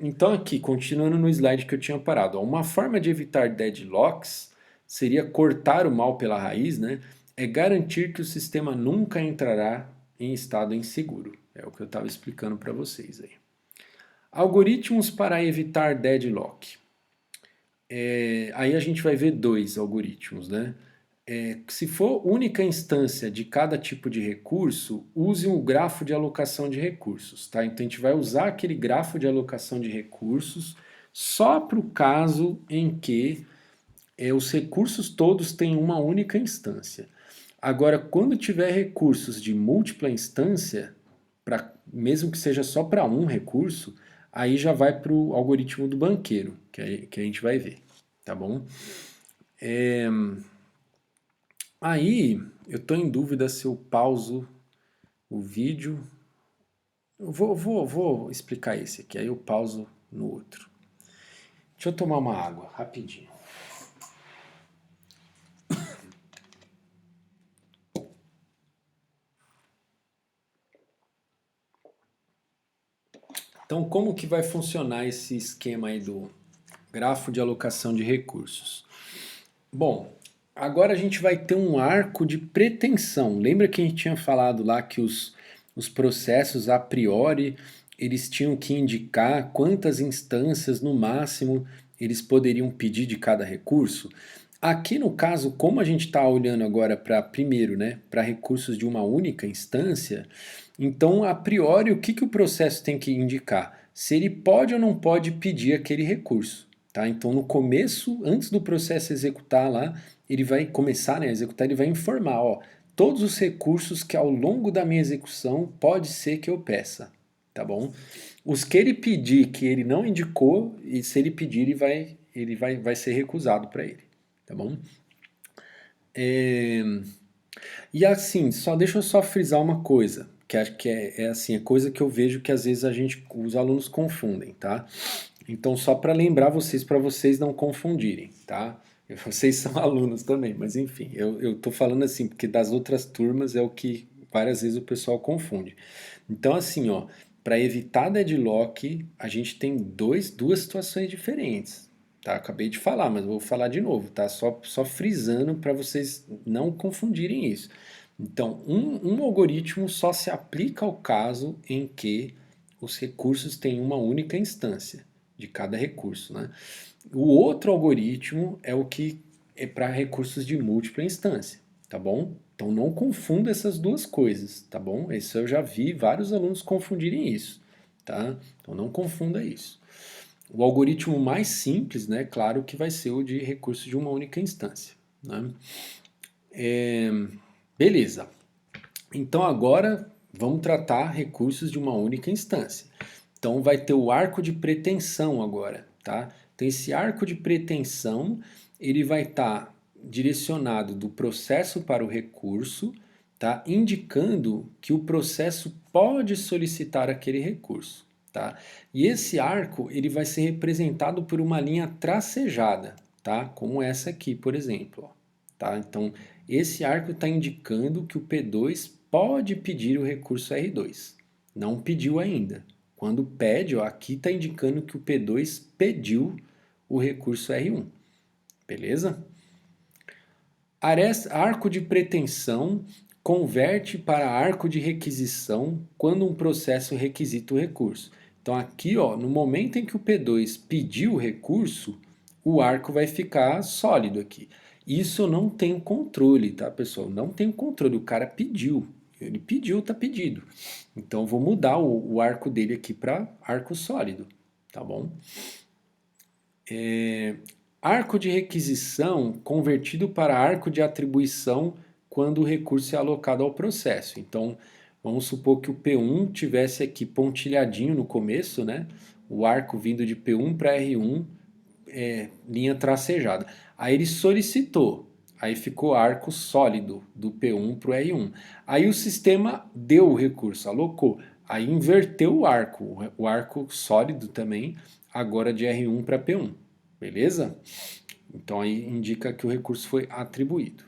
Então aqui, continuando no slide que eu tinha parado, ó, uma forma de evitar deadlocks seria cortar o mal pela raiz, né? É garantir que o sistema nunca entrará em estado inseguro. É o que eu estava explicando para vocês aí. Algoritmos para evitar deadlock. Aí a gente vai ver dois algoritmos, né? Se for única instância de cada tipo de recurso, use um grafo de alocação de recursos, tá? Então a gente vai usar aquele grafo de alocação de recursos só para o caso em que os recursos todos têm uma única instância. Agora, quando tiver recursos de múltipla instância, mesmo que seja só para um recurso, aí já vai para o algoritmo do banqueiro, que a gente vai ver, tá bom? Aí eu estou em dúvida se eu pauso o vídeo. Eu vou explicar esse aqui, aí eu pauso no outro. Deixa eu tomar uma água, rapidinho. Então, como que vai funcionar esse esquema aí do grafo de alocação de recursos? Bom, agora a gente vai ter um arco de pretensão. Lembra que a gente tinha falado lá que os processos a priori eles tinham que indicar quantas instâncias no máximo eles poderiam pedir de cada recurso? Aqui no caso, como a gente está olhando agora para primeiro, né, para recursos de uma única instância, então a priori o que, que o processo tem que indicar? Se ele pode ou não pode pedir aquele recurso. Tá? Então no começo, antes do processo executar lá, ele vai começar, né, a executar, ele vai informar, ó, todos os recursos que ao longo da minha execução pode ser que eu peça, tá bom? Os que ele pedir que ele não indicou, e se ele pedir, vai ser recusado para ele, tá bom? E assim, deixa eu só frisar uma coisa, que acho que assim, é coisa que eu vejo que às vezes os alunos confundem, tá? Então, só para lembrar vocês, para vocês não confundirem, tá? Vocês são alunos também, mas enfim, eu tô falando assim, porque das outras turmas é o que várias vezes o pessoal confunde. Então, assim, ó, para evitar deadlock, a gente tem duas situações diferentes, tá? Acabei de falar, mas vou falar de novo, tá? Só frisando para vocês não confundirem isso. Então, um algoritmo só se aplica ao caso em que os recursos têm uma única instância de cada recurso, né? O outro algoritmo é o que é para recursos de múltipla instância. tá bom? Então não confunda essas duas coisas, tá bom? Isso eu já vi vários alunos confundirem isso, tá? Então não confunda isso. O algoritmo mais simples, né, claro que vai ser o de recurso de uma única instância, né? Beleza. Então agora vamos tratar recursos de uma única instância. Então vai ter o arco de pretensão agora, tá? Então esse arco de pretensão, ele vai estar direcionado do processo para o recurso, tá? Indicando que o processo pode solicitar aquele recurso, tá? E esse arco, ele vai ser representado por uma linha tracejada, tá? Como essa aqui, por exemplo, ó, tá? Então esse arco está indicando que o P2 pode pedir o recurso R2. Não pediu ainda. Quando pede, ó, aqui está indicando que o P2 pediu o recurso R1. Beleza? Arco de pretensão converte para arco de requisição quando um processo requisita o recurso. Então aqui, ó, no momento em que o P2 pediu o recurso, o arco vai ficar sólido aqui. Isso eu não tenho controle, tá, pessoal? Não tenho controle, o cara pediu. Ele pediu, tá pedido. Então eu vou mudar o arco dele aqui para arco sólido, tá bom? Arco de requisição convertido para arco de atribuição quando o recurso é alocado ao processo. Então, vamos supor que o P1 tivesse aqui pontilhadinho no começo, né? O arco vindo de P1 para R1, linha tracejada. Aí ele solicitou, aí ficou arco sólido do P1 para o R1. Aí o sistema deu o recurso, alocou. Aí inverteu o arco sólido também, agora de R1 para P1. Beleza? Então aí indica que o recurso foi atribuído.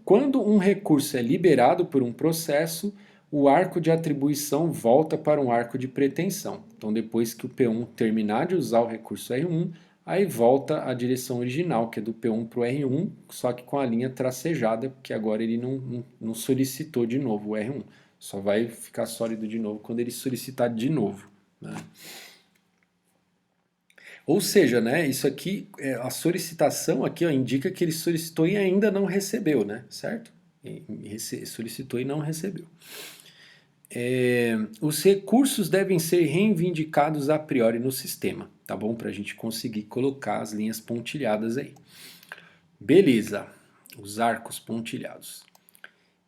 Quando um recurso é liberado por um processo, o arco de atribuição volta para um arco de pretensão. Então depois que o P1 terminar de usar o recurso R1, aí volta à direção original, que é do P1 para o R1, só que com a linha tracejada, porque agora ele não solicitou de novo o R1. Só vai ficar sólido de novo quando ele solicitar de novo, né? Ou seja, né, isso aqui, a solicitação aqui ó, indica que ele solicitou e ainda não recebeu, né, certo? Solicitou e não recebeu. Os recursos devem ser reivindicados a priori no sistema, tá bom? Para a gente conseguir colocar as linhas pontilhadas aí. Beleza, os arcos pontilhados.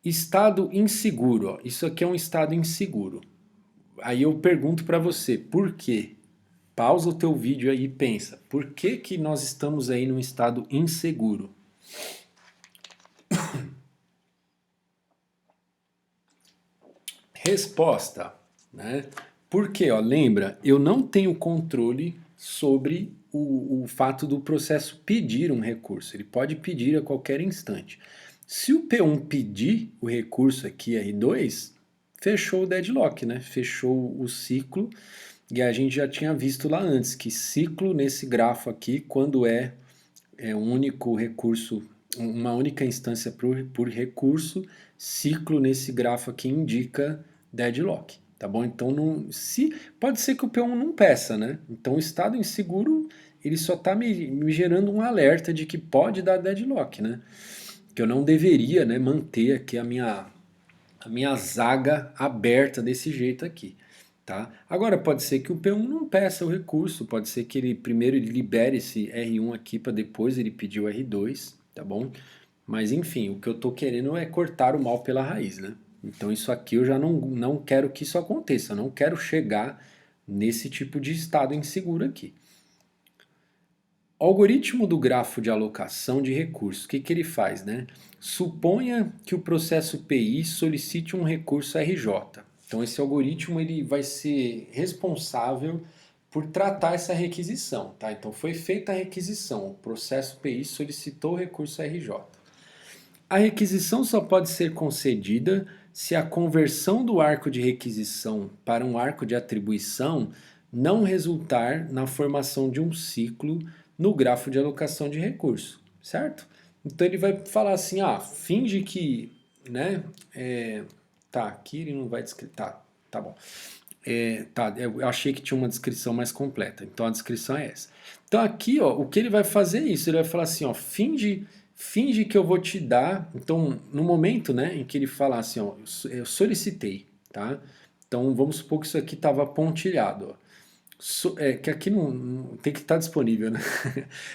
Estado inseguro, ó. Isso aqui é um estado inseguro. Aí eu pergunto para você, por quê? Pausa o teu vídeo aí e pensa, por que que nós estamos aí num estado inseguro? Resposta, né? Porque, ó, lembra, eu não tenho controle sobre o fato do processo pedir um recurso. Ele pode pedir a qualquer instante. Se o P1 pedir o recurso aqui, R2, fechou o deadlock, né? Fechou o ciclo. E a gente já tinha visto lá antes que ciclo nesse grafo aqui, quando é um único recurso, uma única instância por recurso, ciclo nesse grafo aqui indica deadlock, tá bom? Então pode ser que o P1 não peça, né? Então o estado inseguro ele só está me gerando um alerta de que pode dar deadlock, né? Que eu não deveria, né, manter aqui a minha zaga aberta desse jeito aqui. Tá? Agora pode ser que o P1 não peça o recurso, pode ser que ele primeiro ele libere esse R1 aqui para depois ele pedir o R2, tá bom? Mas enfim, o que eu estou querendo é cortar o mal pela raiz, né? Então isso aqui eu já não quero que isso aconteça, eu não quero chegar nesse tipo de estado inseguro aqui. O algoritmo do grafo de alocação de recursos, o que, que ele faz, né? Suponha que o processo PI solicite um recurso RJ. Então esse algoritmo ele vai ser responsável por tratar essa requisição, tá? Então foi feita a requisição, o processo PI solicitou o recurso RJ. A requisição só pode ser concedida se a conversão do arco de requisição para um arco de atribuição não resultar na formação de um ciclo no grafo de alocação de recurso, certo? Então ele vai falar assim, finge que, né, tá, aqui ele não vai descrever, tá bom. Eu achei que tinha uma descrição mais completa, então a descrição é essa. Então aqui, ó, o que ele vai fazer é isso, ele vai falar assim, ó, finge que eu vou te dar. Então, no momento, né, em que ele fala assim, ó, eu solicitei, tá? Então, vamos supor que isso aqui estava pontilhado, ó. Que aqui não tem que estar disponível, né?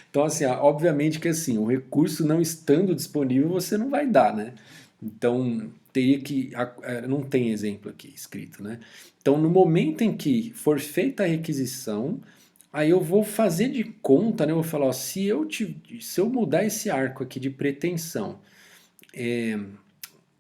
Então, assim, obviamente que assim, o recurso não estando disponível, você não vai dar, né? Então, teria que. Não tem exemplo aqui escrito, né? Então, no momento em que for feita a requisição, aí eu vou fazer de conta, né? Eu vou falar, ó, se eu mudar esse arco aqui de pretensão,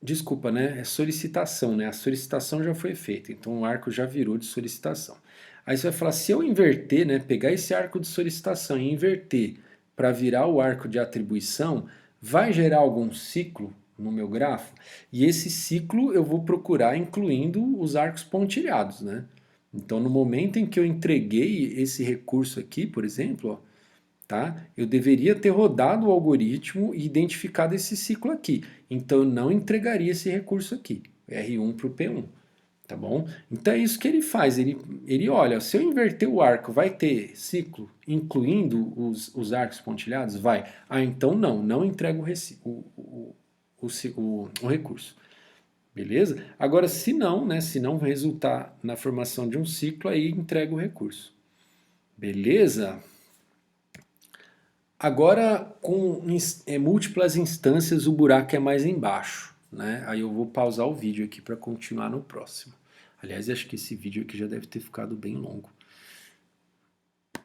desculpa, né? É solicitação, né? A solicitação já foi feita, então o arco já virou de solicitação. Aí você vai falar, se eu inverter, né? Pegar esse arco de solicitação e inverter para virar o arco de atribuição, vai gerar algum ciclo no meu grafo? E esse ciclo eu vou procurar incluindo os arcos pontilhados, né? Então, no momento em que eu entreguei esse recurso aqui, por exemplo, ó, tá? Eu deveria ter rodado o algoritmo e identificado esse ciclo aqui. Então eu não entregaria esse recurso aqui, R1 para o P1, tá bom? Então é isso que ele faz, ele olha, se eu inverter o arco, vai ter ciclo, incluindo os arcos pontilhados? Vai. Ah, então não entrego o recurso. Beleza? Agora, se não, né, se não resultar na formação de um ciclo, aí entrega o recurso. Beleza? Agora, com múltiplas instâncias, o buraco é mais embaixo, né? Aí eu vou pausar o vídeo aqui para continuar no próximo. Aliás, acho que esse vídeo aqui já deve ter ficado bem longo.